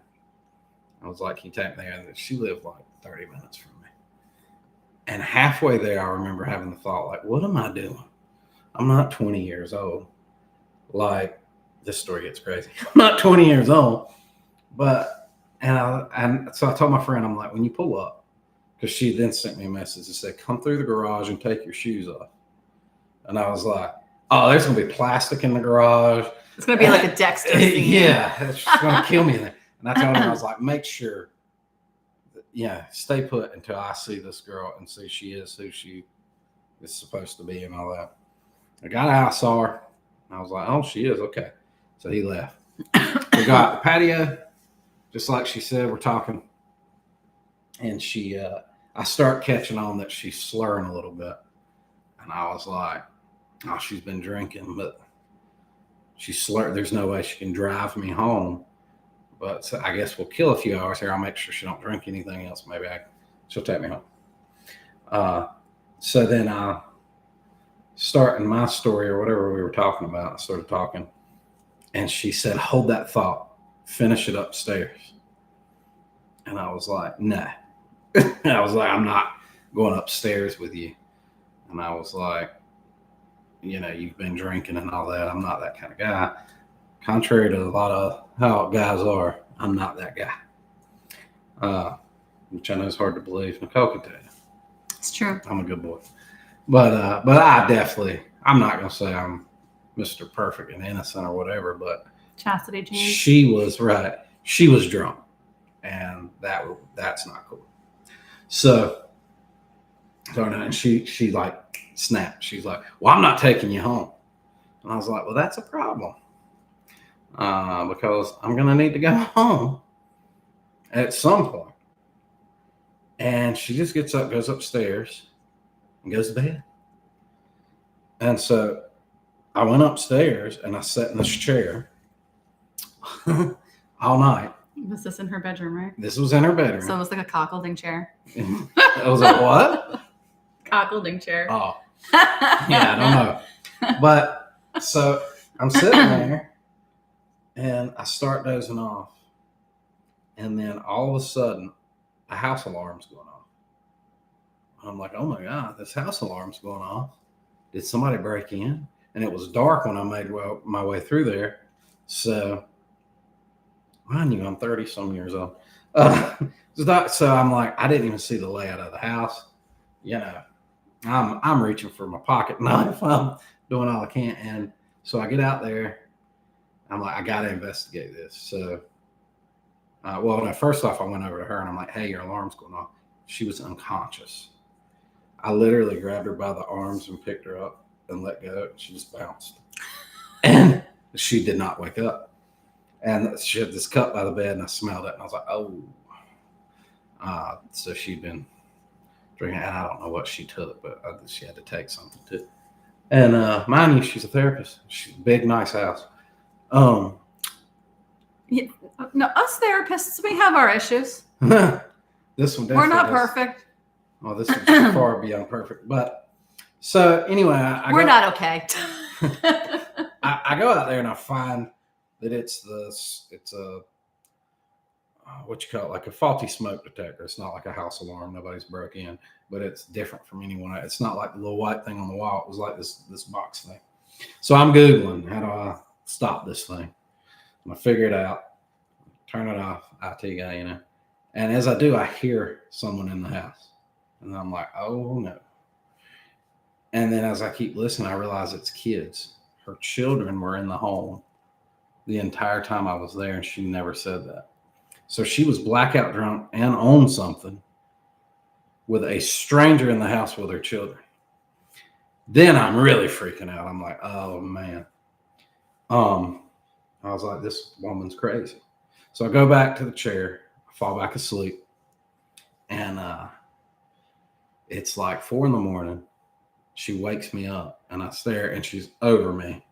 I was like, can you take me there? And she lived like 30 minutes from me. And halfway there, I remember having the thought, like, what am I doing? I'm not 20 years old. Like, this story gets crazy. I'm not 20 years old. And so I told my friend, I'm like, when you pull up, because she then sent me a message that said, come through the garage and take your shoes off. And I was like, oh, there's going to be plastic in the garage. It's going to be like a Dexter scene. Yeah, it's going to kill me there. And I told her, I was like, make sure, stay put until I see this girl and see she is who she is supposed to be and all that. I got out, I saw her. And I was like, oh, she is. Okay. So he left. We got the patio, just like she said, we're talking. And I start catching on that she's slurring a little bit. And I was like, oh, she's been drinking, but she's slurred. There's no way she can drive me home. But so I guess we'll kill a few hours here. I'll make sure she don't drink anything else. Maybe she'll take me home. So then I start in my story or whatever we were talking about. I started talking. And she said, hold that thought. Finish it upstairs. And I was like, nah. I was like, I'm not going upstairs with you. And I was like, you've been drinking and all that. I'm not that kind of guy. Contrary to a lot of how guys are, I'm not that guy. Which I know is hard to believe. Nicole can tell you. It's true. I'm a good boy. But I'm not going to say I'm Mr. Perfect and innocent or whatever, but Chastity James. She was right. She was drunk. And that's not cool. So, and she like snapped. She's like, well, I'm not taking you home. And I was like, well, that's a problem. Because I'm going to need to go home at some point. And she just gets up, goes upstairs, and goes to bed. And so I went upstairs and I sat in this chair all night. Was this in her bedroom, right? This was in her bedroom. So it was like a cockholding chair. It was a what? Cockholding chair. Oh. Yeah, I don't know. But so I'm sitting there and I start dozing off. And then all of a sudden, a house alarm's going off. And I'm like, oh my God, this house alarm's going off. Did somebody break in? And it was dark when I made my way through there. So mind you, I'm 30 some years old. So I'm like, I didn't even see the layout of the house. I'm reaching for my pocket knife. I'm doing all I can. And so I get out there. I'm like, I got to investigate this. So Well, no, first off, I went over to her and I'm like, hey, your alarm's going off. She was unconscious. I literally grabbed her by the arms and picked her up and let go. She just bounced. And she did not wake up. And she had this cup by the bed and I smelled it. And I was like, oh. So she'd been drinking. And I don't know what she took, but she had to take something too. And mind you, she's a therapist. She's a big, nice house. Yeah, no, us therapists, we have our issues. This one definitely We're not does. perfect. Well, this is far beyond perfect. But so anyway, We're not okay. I go out there and I find that it's a what you call it, like a faulty smoke detector. It's not like a house alarm. Nobody's broke in, but it's different from anyone. It's not like the little white thing on the wall. It was like this box thing. So I'm Googling, how do I stop this thing? And I figure it out, turn it off, IT guy, you know. And as I do, I hear someone in the house. And I'm like, oh no. And then as I keep listening, I realize it's kids. Her children were in the home the entire time I was there, and she never said that. So she was blackout drunk and on something with a stranger in the house with her children. Then I'm really freaking out. I'm like, oh man. I was like, this woman's crazy. So I go back to the chair, I fall back asleep, and it's like 4 a.m. She wakes me up, and I stare, and she's over me.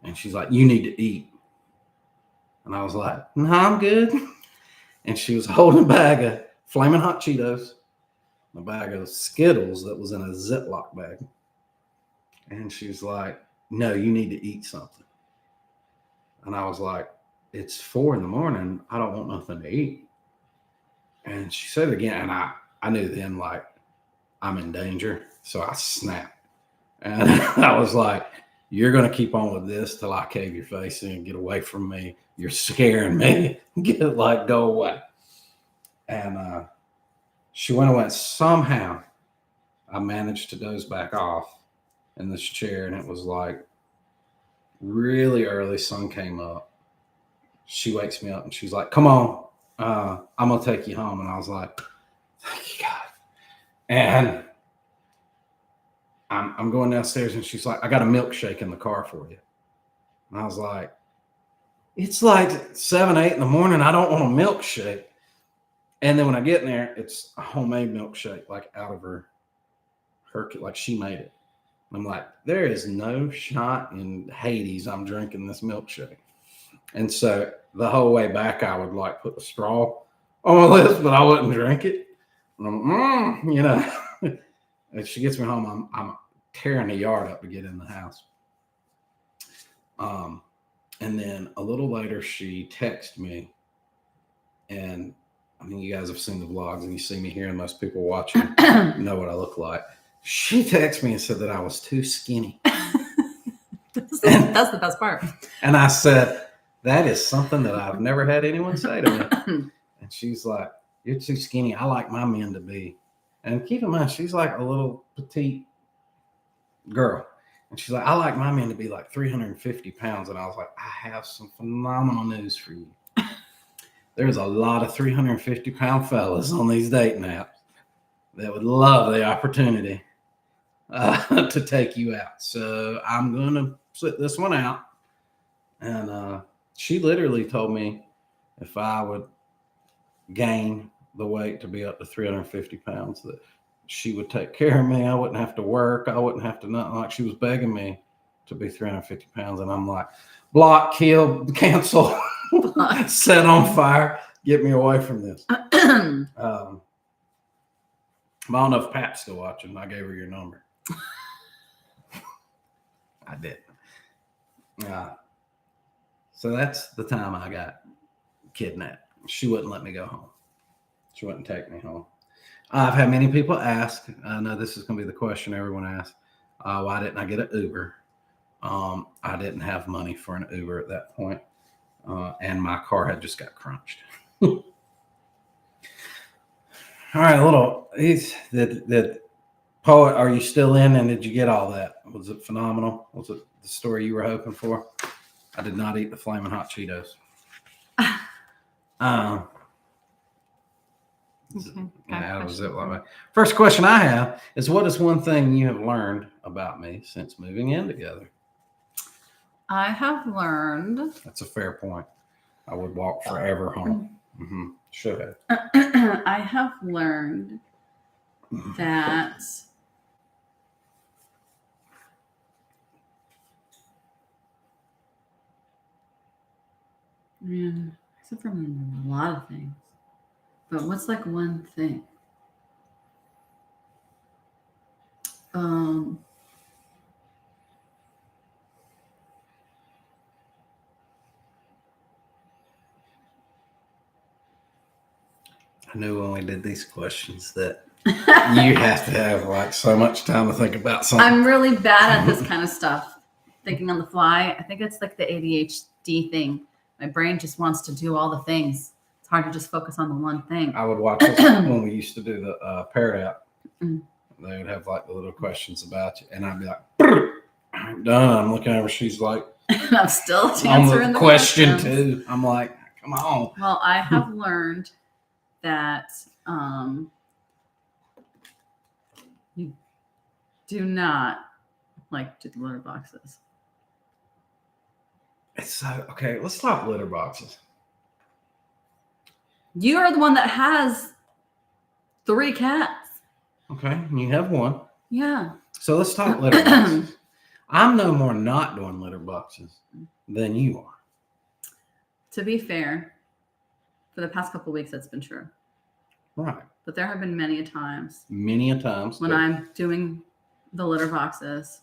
And she's like, you need to eat. And I was like, no, I'm good. And she was holding a bag of Flaming Hot Cheetos, a bag of Skittles that was in a Ziploc bag. And she's like, no, you need to eat something. And I was like, it's 4 a.m. I don't want nothing to eat. And she said it again. And I knew then, like, I'm in danger. So I snapped. And I was like, you're going to keep on with this till I cave your face in and get away from me. You're scaring me. Go away. And she went. Somehow I managed to doze back off in this chair. And it was like really early. Sun came up. She wakes me up and she's like, come on. I'm going to take you home. And I was like, thank you, God. And I'm going downstairs and she's like, I got a milkshake in the car for you. And I was like, it's like 7, 8 a.m. I don't want a milkshake. And then when I get in there, it's a homemade milkshake, like out of her like she made it. And I'm like, there is no shot in Hades I'm drinking this milkshake. And so the whole way back, I would like put the straw on my lips, but I wouldn't drink it. And I'm, you know. And she gets me home, I'm tearing the yard up to get in the house. And then a little later, she texted me. And I mean, you guys have seen the vlogs and you see me here, and most people watching know what I look like. She texted me and said that I was too skinny. That's the best part. And I said, that is something that I've never had anyone say to me. And she's like, you're too skinny. I like my men to be. And keep in mind, she's like a little petite girl. And she's like, I like my men to be like 350 pounds. And I was like, I have some phenomenal news for you. There's a lot of 350-pound fellas on these dating apps that would love the opportunity to take you out. So I'm going to sit this one out. And she literally told me if I would gain the weight to be up to 350 pounds, that she would take care of me. I wouldn't have to work. I wouldn't have to nothing. Like, she was begging me to be 350 pounds. And I'm like, block, kill, cancel, set on fire, get me away from this. I don't know if Pat's still watching. I gave her your number. I did. So that's the time I got kidnapped. She wouldn't let me go home. She wouldn't take me home. I've had many people ask, I know this is going to be the question everyone asks, why didn't I get an Uber? I didn't have money for an Uber at that point, and my car had just got crunched. All right, that poet, are you still in, and did you get all that? Was it phenomenal? Was it the story you were hoping for? I did not eat the Flaming Hot Cheetos. Okay. That was it. First question I have is, what is one thing you have learned about me since moving in together? I have learned. That's a fair point. I would walk forever home. Should have. I have learned that except for a lot of things. But what's like one thing? I knew when we did these questions that you have to have like so much time to think about something. I'm really bad at this kind of stuff, thinking on the fly. I think it's like the ADHD thing. My brain just wants to do all the things. It's hard to just focus on the one thing. I would watch this when we used to do the Parrot app. Mm. They would have like the little questions about you, and I'd be like, "I'm done." I'm looking over. She's like, I'm still on answering the the question questions. too. I'm like, "Come on." Well, I have learned that you do not like to do litter boxes. It's so okay. Let's talk litter boxes. You are the one that has 3 cats. Okay, you have one. Yeah. So let's talk litter boxes. I'm no more not doing litter boxes than you are. To be fair, for the past couple of weeks, that's been true. Right. But there have been many a times when I'm doing the litter boxes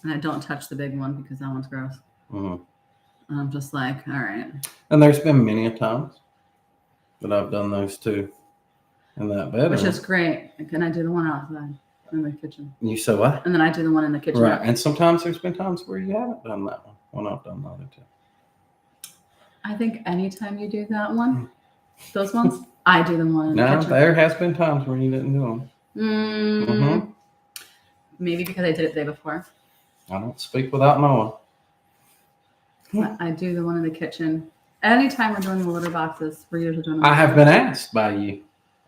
and I don't touch the big one because that one's gross. Mm-hmm. And I'm just like, all right. And there's been many a times that I've done those too in that bed. Which is great. And I do the one outside in the kitchen. You say what? And then I do the one in the kitchen. Right. And sometimes there's been times where you haven't done that one when I've done the other two. I think anytime you do that one, those ones, I do the one in the kitchen. There has been times where you didn't do them. Mm-hmm. Maybe because I did it the day before. I don't speak without knowing. I do the one in the kitchen. Anytime we're doing the litter boxes, we're usually doing them. I have been asked by you,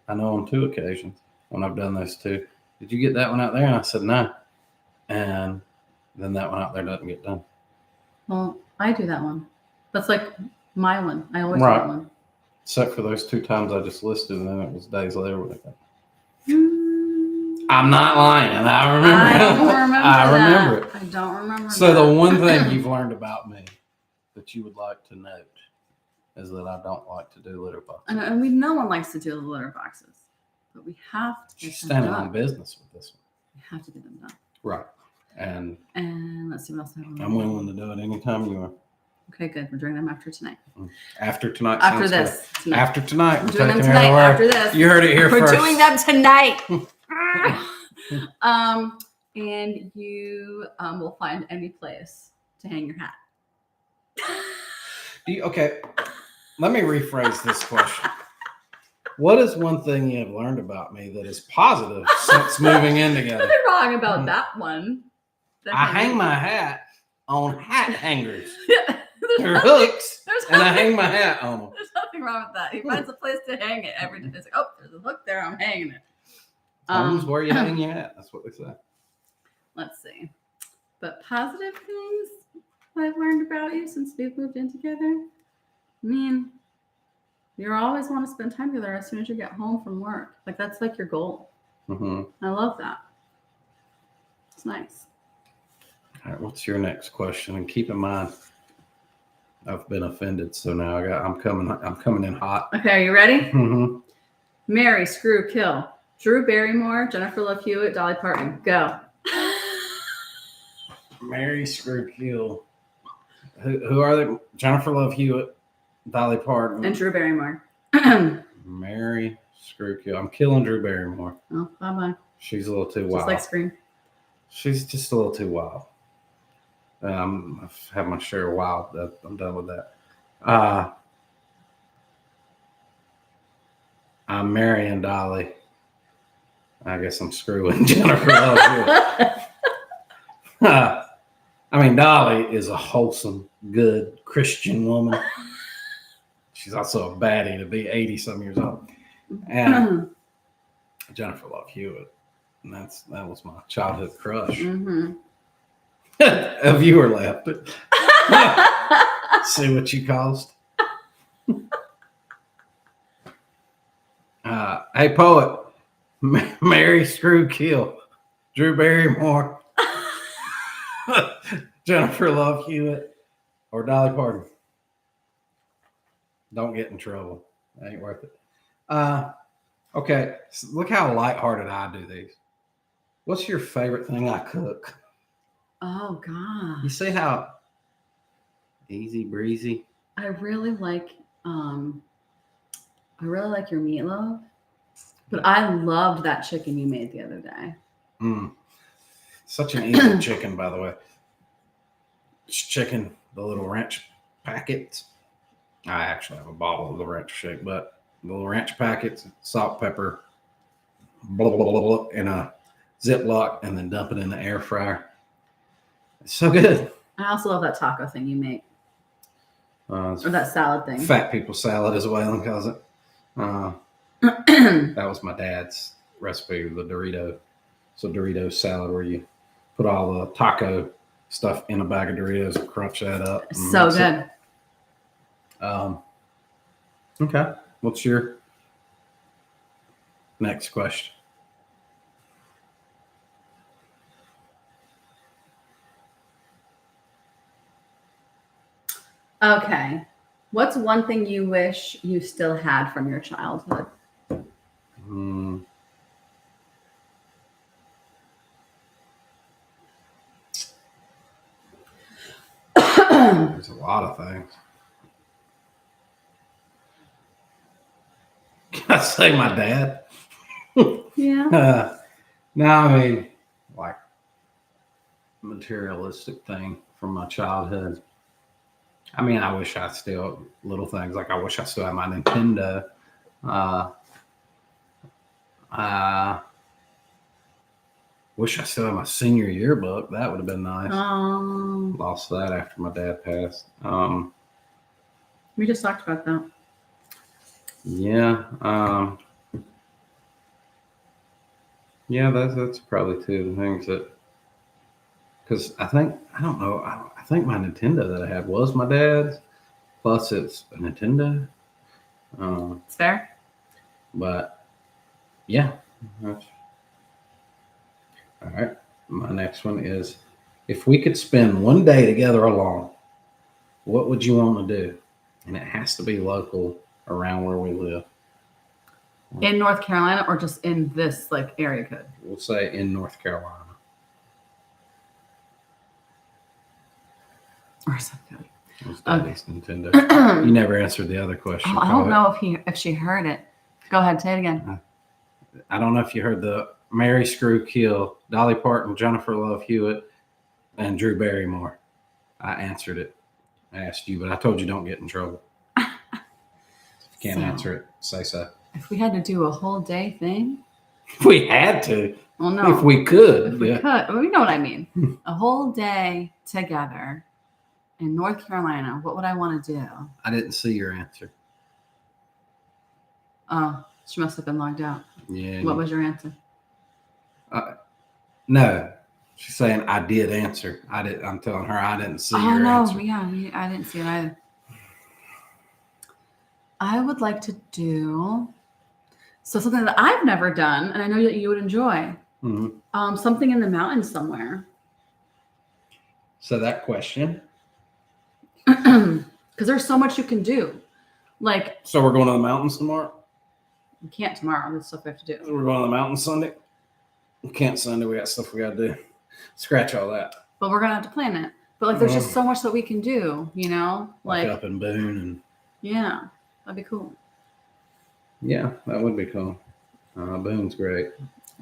I know on 2 occasions when I've done those 2, did you get that one out there? And I said no. And then that one out there doesn't get done. Well, I do that one. That's like my one. I always do that one. Except for those 2 times I just listed, and then it was days later with it. I'm not lying. I remember. I don't remember I remember it. I don't remember. So the one thing you've learned about me that you would like to note is that I don't like to do litter boxes. And no one likes to do the litter boxes, but we have to. She's standing on business with this one. We have to get them done. Right. And let's see what else I have. I'm willing to do it anytime you are. Okay, good. We're doing them after tonight. After tonight. After this. Tonight. After tonight. We're doing them tonight. After this. You heard it here first. We're doing them tonight. And you will find any place to hang your hat. Okay. Let me rephrase this question. What is one thing you have learned about me that is positive since moving in together? Nothing wrong about that one. I hang my hat on hat hangers. They're nothing, hooks, and I hang my hat on them. There's nothing wong with that. He finds a place to hang it every day. It's like, oh, there's a hook there. I'm hanging it. Home's where you hang your hat. That's what they say. Let's see. But positive things I've learned about you since we've moved in together. I mean, you always want to spend time together as soon as you get home from work. Like, that's like your goal. Mm-hmm. I love that. It's nice. All right, what's your next question? And keep in mind, I've been offended, so now I'm coming in hot. Okay, are you ready? Mm-hmm. Marry, screw, kill. Drew Barrymore, Jennifer Love Hewitt, Dolly Parton. Go. Marry, screw, kill. Who are they? Jennifer Love Hewitt, Dolly Parton, and Drew Barrymore. Marry, screw, kill. I'm killing Drew Barrymore. Oh, bye-bye. She's a little too wild. Just like Scream. She's just a little too wild. I've had my share of wild. I'm done with that. I'm marrying Dolly. I guess I'm screwing Jennifer Love Hewitt. I mean, Dolly is a wholesome, good Christian woman. she's also a baddie to be 80 some years old. And Jennifer Love Hewitt. And that was my childhood crush. Mm-hmm. A viewer left. See what you caused. Hey, poet. Mary Screw Kill. Drew Barrymore. Jennifer Love Hewitt. Or Dolly Parton. Don't get in trouble. That ain't worth it. Okay. So look how lighthearted I do these. What's your favorite thing I cook? Oh You gosh. see how easy breezy? I really like your meatloaf. But I loved that chicken you made the other day. Such an easy chicken, by the way. It's chicken, the little ranch packets. I actually have a bottle of the ranch shake, but the little ranch packets, salt, pepper, blah, blah, blah, blah, in a Ziploc, and then dump it in the air fryer. It's so good. I also love that taco thing you make. It's Or that salad thing. fat people salad, as Waylon calls it. That was my dad's recipe, the Dorito. So Dorito salad, where you put all the taco stuff in a bag of Doritos and crunch that up. And So mix it. good. Okay. What's your next question? Okay. What's one thing you wish you still had from your childhood? There's a lot of things. Can I say my dad? Yeah. No, I mean, like, materialistic thing from my childhood. I mean, I wish I still, little things, like I wish I still had my Nintendo. Wish I still had my senior yearbook. That would have been nice. Lost that after my dad passed. We just talked about that. Yeah. Yeah, that's probably two of the things that, because I think my Nintendo that I had was my dad's, plus it's a Nintendo. It's fair. But yeah. All right. My next one is, if we could spend one day together alone, what would you want to do? And it has to be local around where we live. In North Carolina or just in this like area code? We'll say in North Carolina. Or South Carolina. It's Daddy's Nintendo. You never answered the other question. I don't know if she heard it. Go ahead, say it again. I don't know if you heard the Mary Screw Kill, Dolly Parton, Jennifer Love Hewitt, and Drew Barrymore. I answered it. I asked you, but I told you don't get in trouble. If you can't answer it, say so. If we had to do a whole day thing? If we had to. Well, no. If we could. If we could. Well, you know what I mean. A whole day together in North Carolina. What would I want to do? I didn't see your answer. Oh, she must have been logged out. Yeah. What was your answer? No. She's saying I did answer. I'm telling her I didn't see your answer. Yeah, I didn't see it either. I would like to do something that I've never done, and I know that you would enjoy. Mm-hmm. Something in the mountains somewhere. So that question. Because there's so much you can do. Like, So we're going to the mountains tomorrow? we can't tomorrow. There's stuff we have to do. We're going to the mountains Sunday? We can't Sunday. We got stuff we got to do. Scratch all that. But we're gonna have to plan it. But like, there's just so much that we can do. You know, Like like up in Boone and. yeah, that'd be cool. Yeah, that would be cool. Boone's great.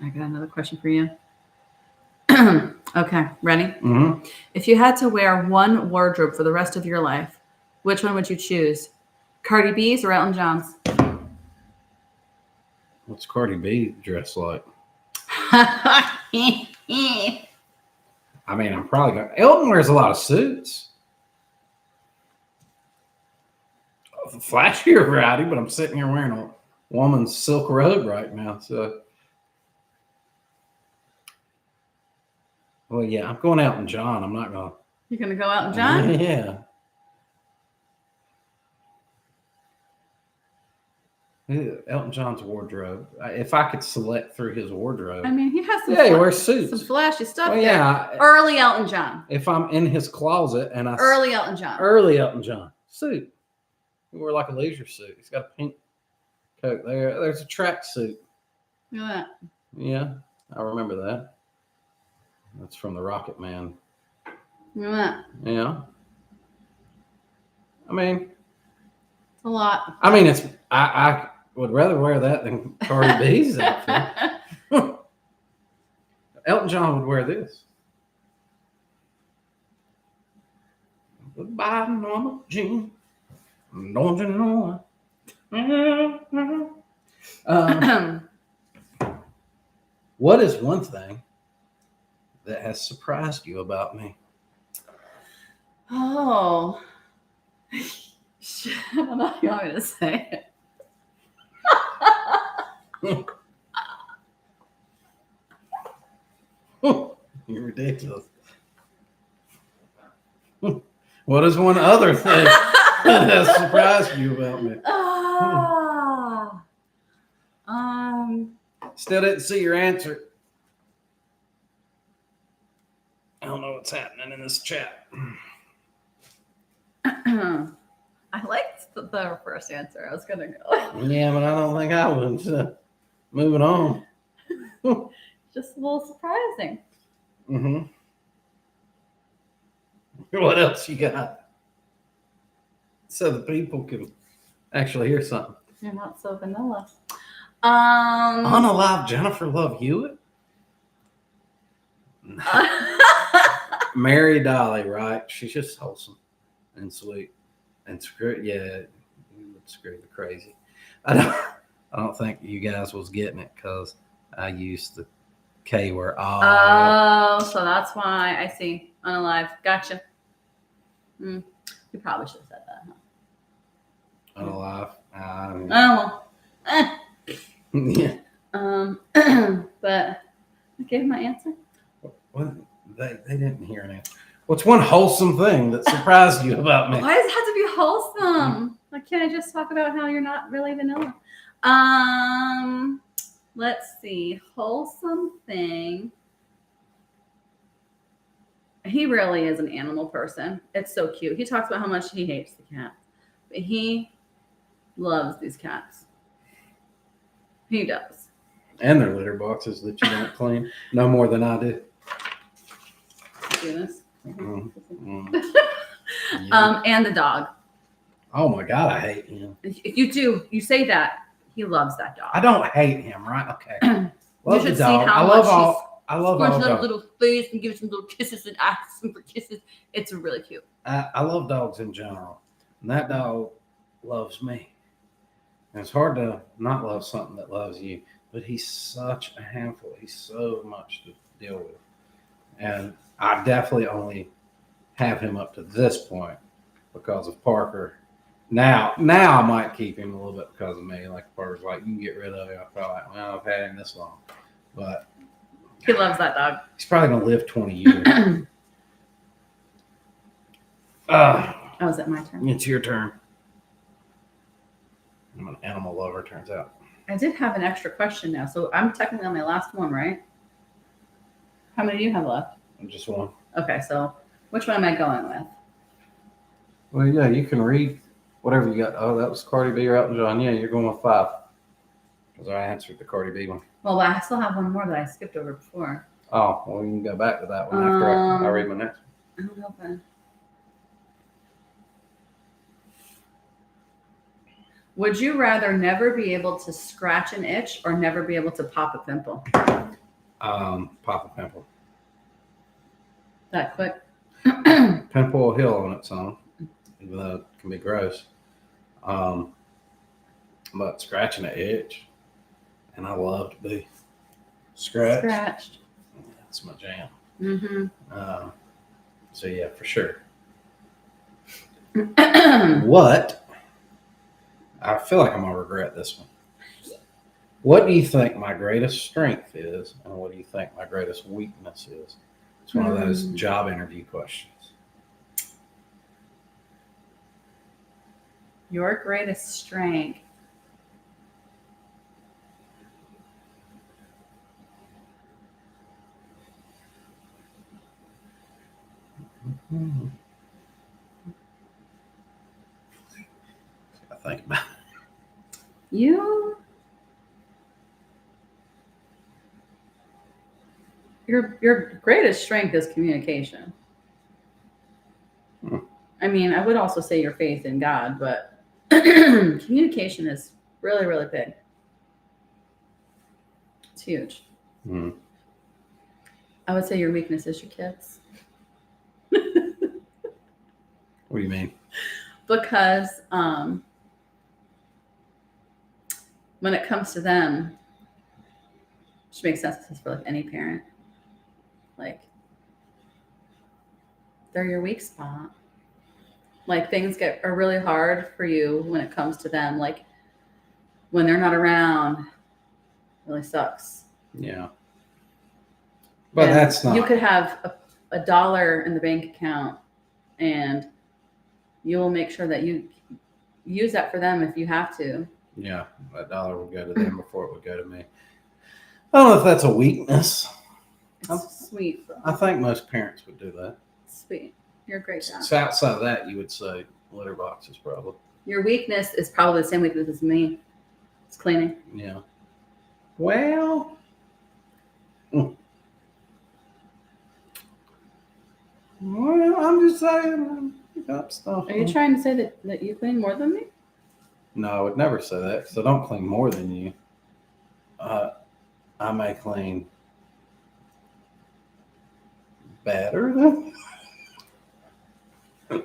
I got another question for you. Okay, ready? Mm-hmm. If you had to wear one wardrobe for the rest of your life, which one would you choose? Cardi B's or Elton John's? What's Cardi B dressed like? I mean, I'm probably going to. Elton wears a lot of suits. flashy or rowdy, but I'm sitting here wearing a woman's silk robe right now. So, well, yeah, I'm going Elton John. I'm not going. You're gonna go Elton John? Yeah. Elton John's wardrobe. If I could select through his wardrobe, I mean, he has some, yeah, he wears suits. some flashy stuff. Well, there. yeah. Early Elton John. If I'm in his closet and Early Elton John. early Elton John suit, he wore like a leisure suit. He's got a pink coat there. There's a track suit. Look at that. Yeah, I remember that. That's from the Rocket Man. Look at that. Yeah. I mean, It's a lot. I mean, it's I would rather wear that than Cardi B's outfit. Elton John would wear this. Goodbye, Norma Jean. Don't you know? What is one thing that has surprised you about me? Oh. Shit, I don't know how you want me to say it. You're ridiculous. What is one other thing that has surprised you about me? Still didn't see your answer. I don't know what's happening in this chat. I liked the first answer. I was gonna go. Yeah, but I don't think I would. So, moving on. Just a little surprising. Mm-hmm. What else you got? So the people can actually hear something. You're not so vanilla. Unalive Jennifer Love Hewitt? Mary Dolly, right? She's just wholesome and sweet and screw. Yeah, you would screw the crazy. I don't think you guys was getting it because I used the K word. Oh, so that's why I see unalive. Gotcha. You probably should have said that. Huh? Unalive. Oh well. Yeah. But I gave my answer. Well, they didn't hear an answer. What's one wholesome thing that surprised you about me? Why does it have to be wholesome? Why can't I just talk about how you're not really vanilla? Let's see. Wholesome thing. He really is an animal person. It's so cute. He talks about how much he hates the cat, but he loves these cats. He does. And their litter boxes that you don't clean no more than I do. Do this. Yeah. And the dog. Oh my God, I hate him. If you do, you say that he loves that dog. I don't hate him, right? Okay. Love should the see dog. how I love much all. I love all Scrunch up dogs. little face and give some little kisses and ask him for kisses. It's really cute. I love dogs in general, and that dog loves me. And it's hard to not love something that loves you, but he's such a handful. He's so much to deal with, and I definitely only have him up to this point because of Parker. Now I might keep him a little bit because of me. Like Parker's like, you can get rid of him. I'm probably like, well, I've had him this long, but He loves that dog. he's probably gonna live 20 years. Oh, is it my turn? It's your turn. I'm an animal lover, turns out. I did have an extra question now, so I'm technically on my last one, right? How many do you have left? Just one. Okay, so which one am I going with? Well, yeah, you can read whatever you got. Oh, that was Cardi B or Elton John. Yeah, you're going with 5. Because I answered the Cardi B one. Well, I still have one more that I skipped over before. Oh, well, you can go back to that one after I read my next one. I don't know if Would you rather never be able to scratch an itch or never be able to pop a pimple? Pop a pimple. That quick? Pimple will heal on its own, even though it can be gross. But scratching an itch, and I love to be scratched. That's my jam. Mm-hmm. So yeah, for sure. What I feel like I'm gonna regret this one. What do you think my greatest strength is, and what do you think my greatest weakness is? It's one of those job interview questions. Your greatest strength. Mm-hmm. I think about Your greatest strength is communication. I mean, I would also say your faith in God, but communication is really, really big. It's huge. Mm. I would say your weakness is your kids. What do you mean? Because when it comes to them, which makes sense for like any parent, like they're your weak spot. Like things are really hard for you when it comes to them. Like when they're not around, it really sucks. Yeah. But And that's not. You could have a dollar in the bank account, and you'll make sure that you use that for them if you have to. Yeah, that dollar would go to them before it would go to me. I don't know if that's a weakness. It's sweet. Though. I think most parents would do that. Sweet. You're a great dad. So outside of that, you would say litter boxes probably. Your weakness is probably the same weakness as me. It's cleaning. Yeah. Well. Well, I'm just saying. I got stuff. Are you trying to say that you clean more than me? No, I would never say that because I don't clean more than you. I may clean better than. I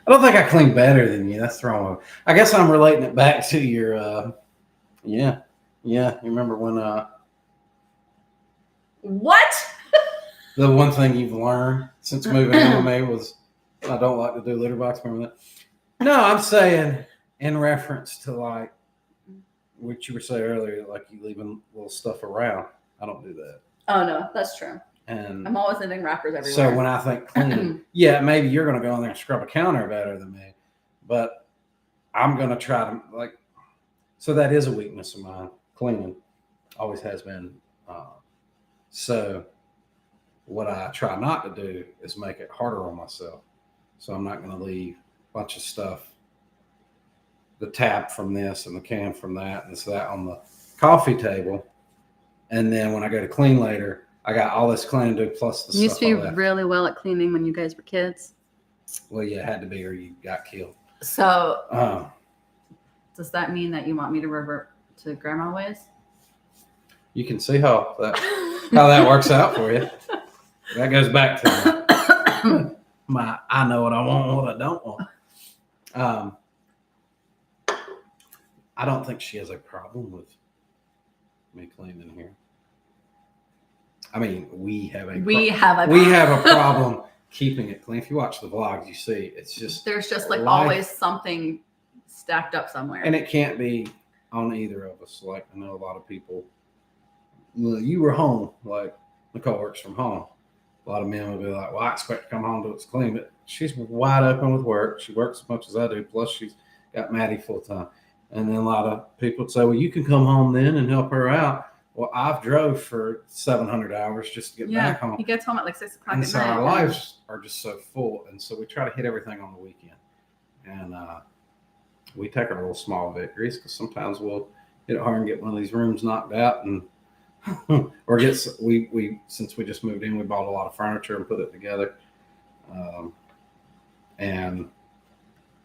don't think I clean better than you. That's the wrong one. I guess I'm relating it back to your. Yeah. You remember when? What? The one thing you've learned since moving in with me was I don't like to do litter box. Remember that? No, I'm saying in reference to like what you were saying earlier, like you leaving little stuff around. I don't do that. Oh no, that's true. And I'm always leaving wrappers everywhere. so when I think clean, yeah, maybe you're going to go in there and scrub a counter better than me, but I'm going to try to like. So that is a weakness of mine. Cleaning always has been. So what I try not to do is make it harder on myself. So I'm not going to leave a bunch of stuff, the tap from this and the can from that and that on the coffee table. And then when I go to clean later, I got all this cleaning to do plus the you used stuff to be really well at cleaning when you guys were kids. Well, yeah, it had to be or you got killed. So does that mean that you want me to revert to grandma ways? You can see how that works out for you. That goes back to my I know what I want and what I don't want. I don't think she has a problem with me cleaning here. I mean, we have a problem keeping it clean. If you watch the vlogs, you see it's just there's just like always something stacked up somewhere, and it can't be on either of us. Like I know a lot of people. Well, you were home, like Nicole works from home. A lot of men will be like, "Well, I expect to come home till it's clean," but she's wide open with work. She works as much as I do. Plus, she's got Maddie full time. And then a lot of people would say, "Well, you can come home then and help her out." Well, I've drove for 700 hours just to get back home. He gets home at like 6 o'clock. And at so night. our lives are just so full, and so we try to hit everything on the weekend. And we take our little small victories because sometimes we'll hit it hard and get one of these rooms knocked out and. Or we since we just moved in, we bought a lot of furniture and put it together, and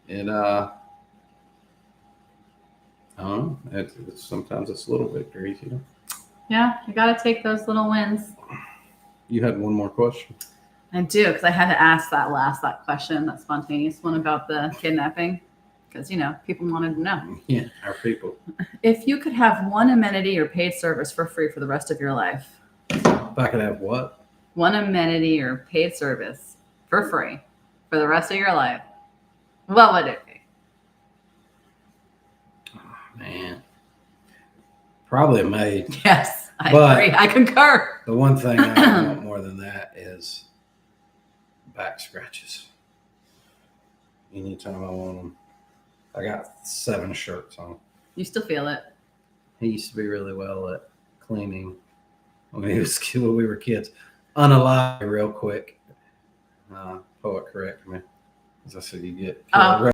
it I don't know. Sometimes it's little victories, you know. Yeah, you got to take those little wins. You had one more question. I do because I had to ask that question, that spontaneous one about the kidnapping. Because, people wanted to know. Yeah, our people. If you could have one amenity or paid service for free for the rest of your life. If I could have what? One amenity or paid service for free for the rest of your life. What would it be? Oh, man. Probably a maid. Yes, I But- agree. I concur. The one thing I want more than that is back scratches. Anytime I want them. I got 7 shirts on. You still feel it. He used to be really well at cleaning when we were kids. Unalive real quick. Poet correct me. As I said, you get Oh.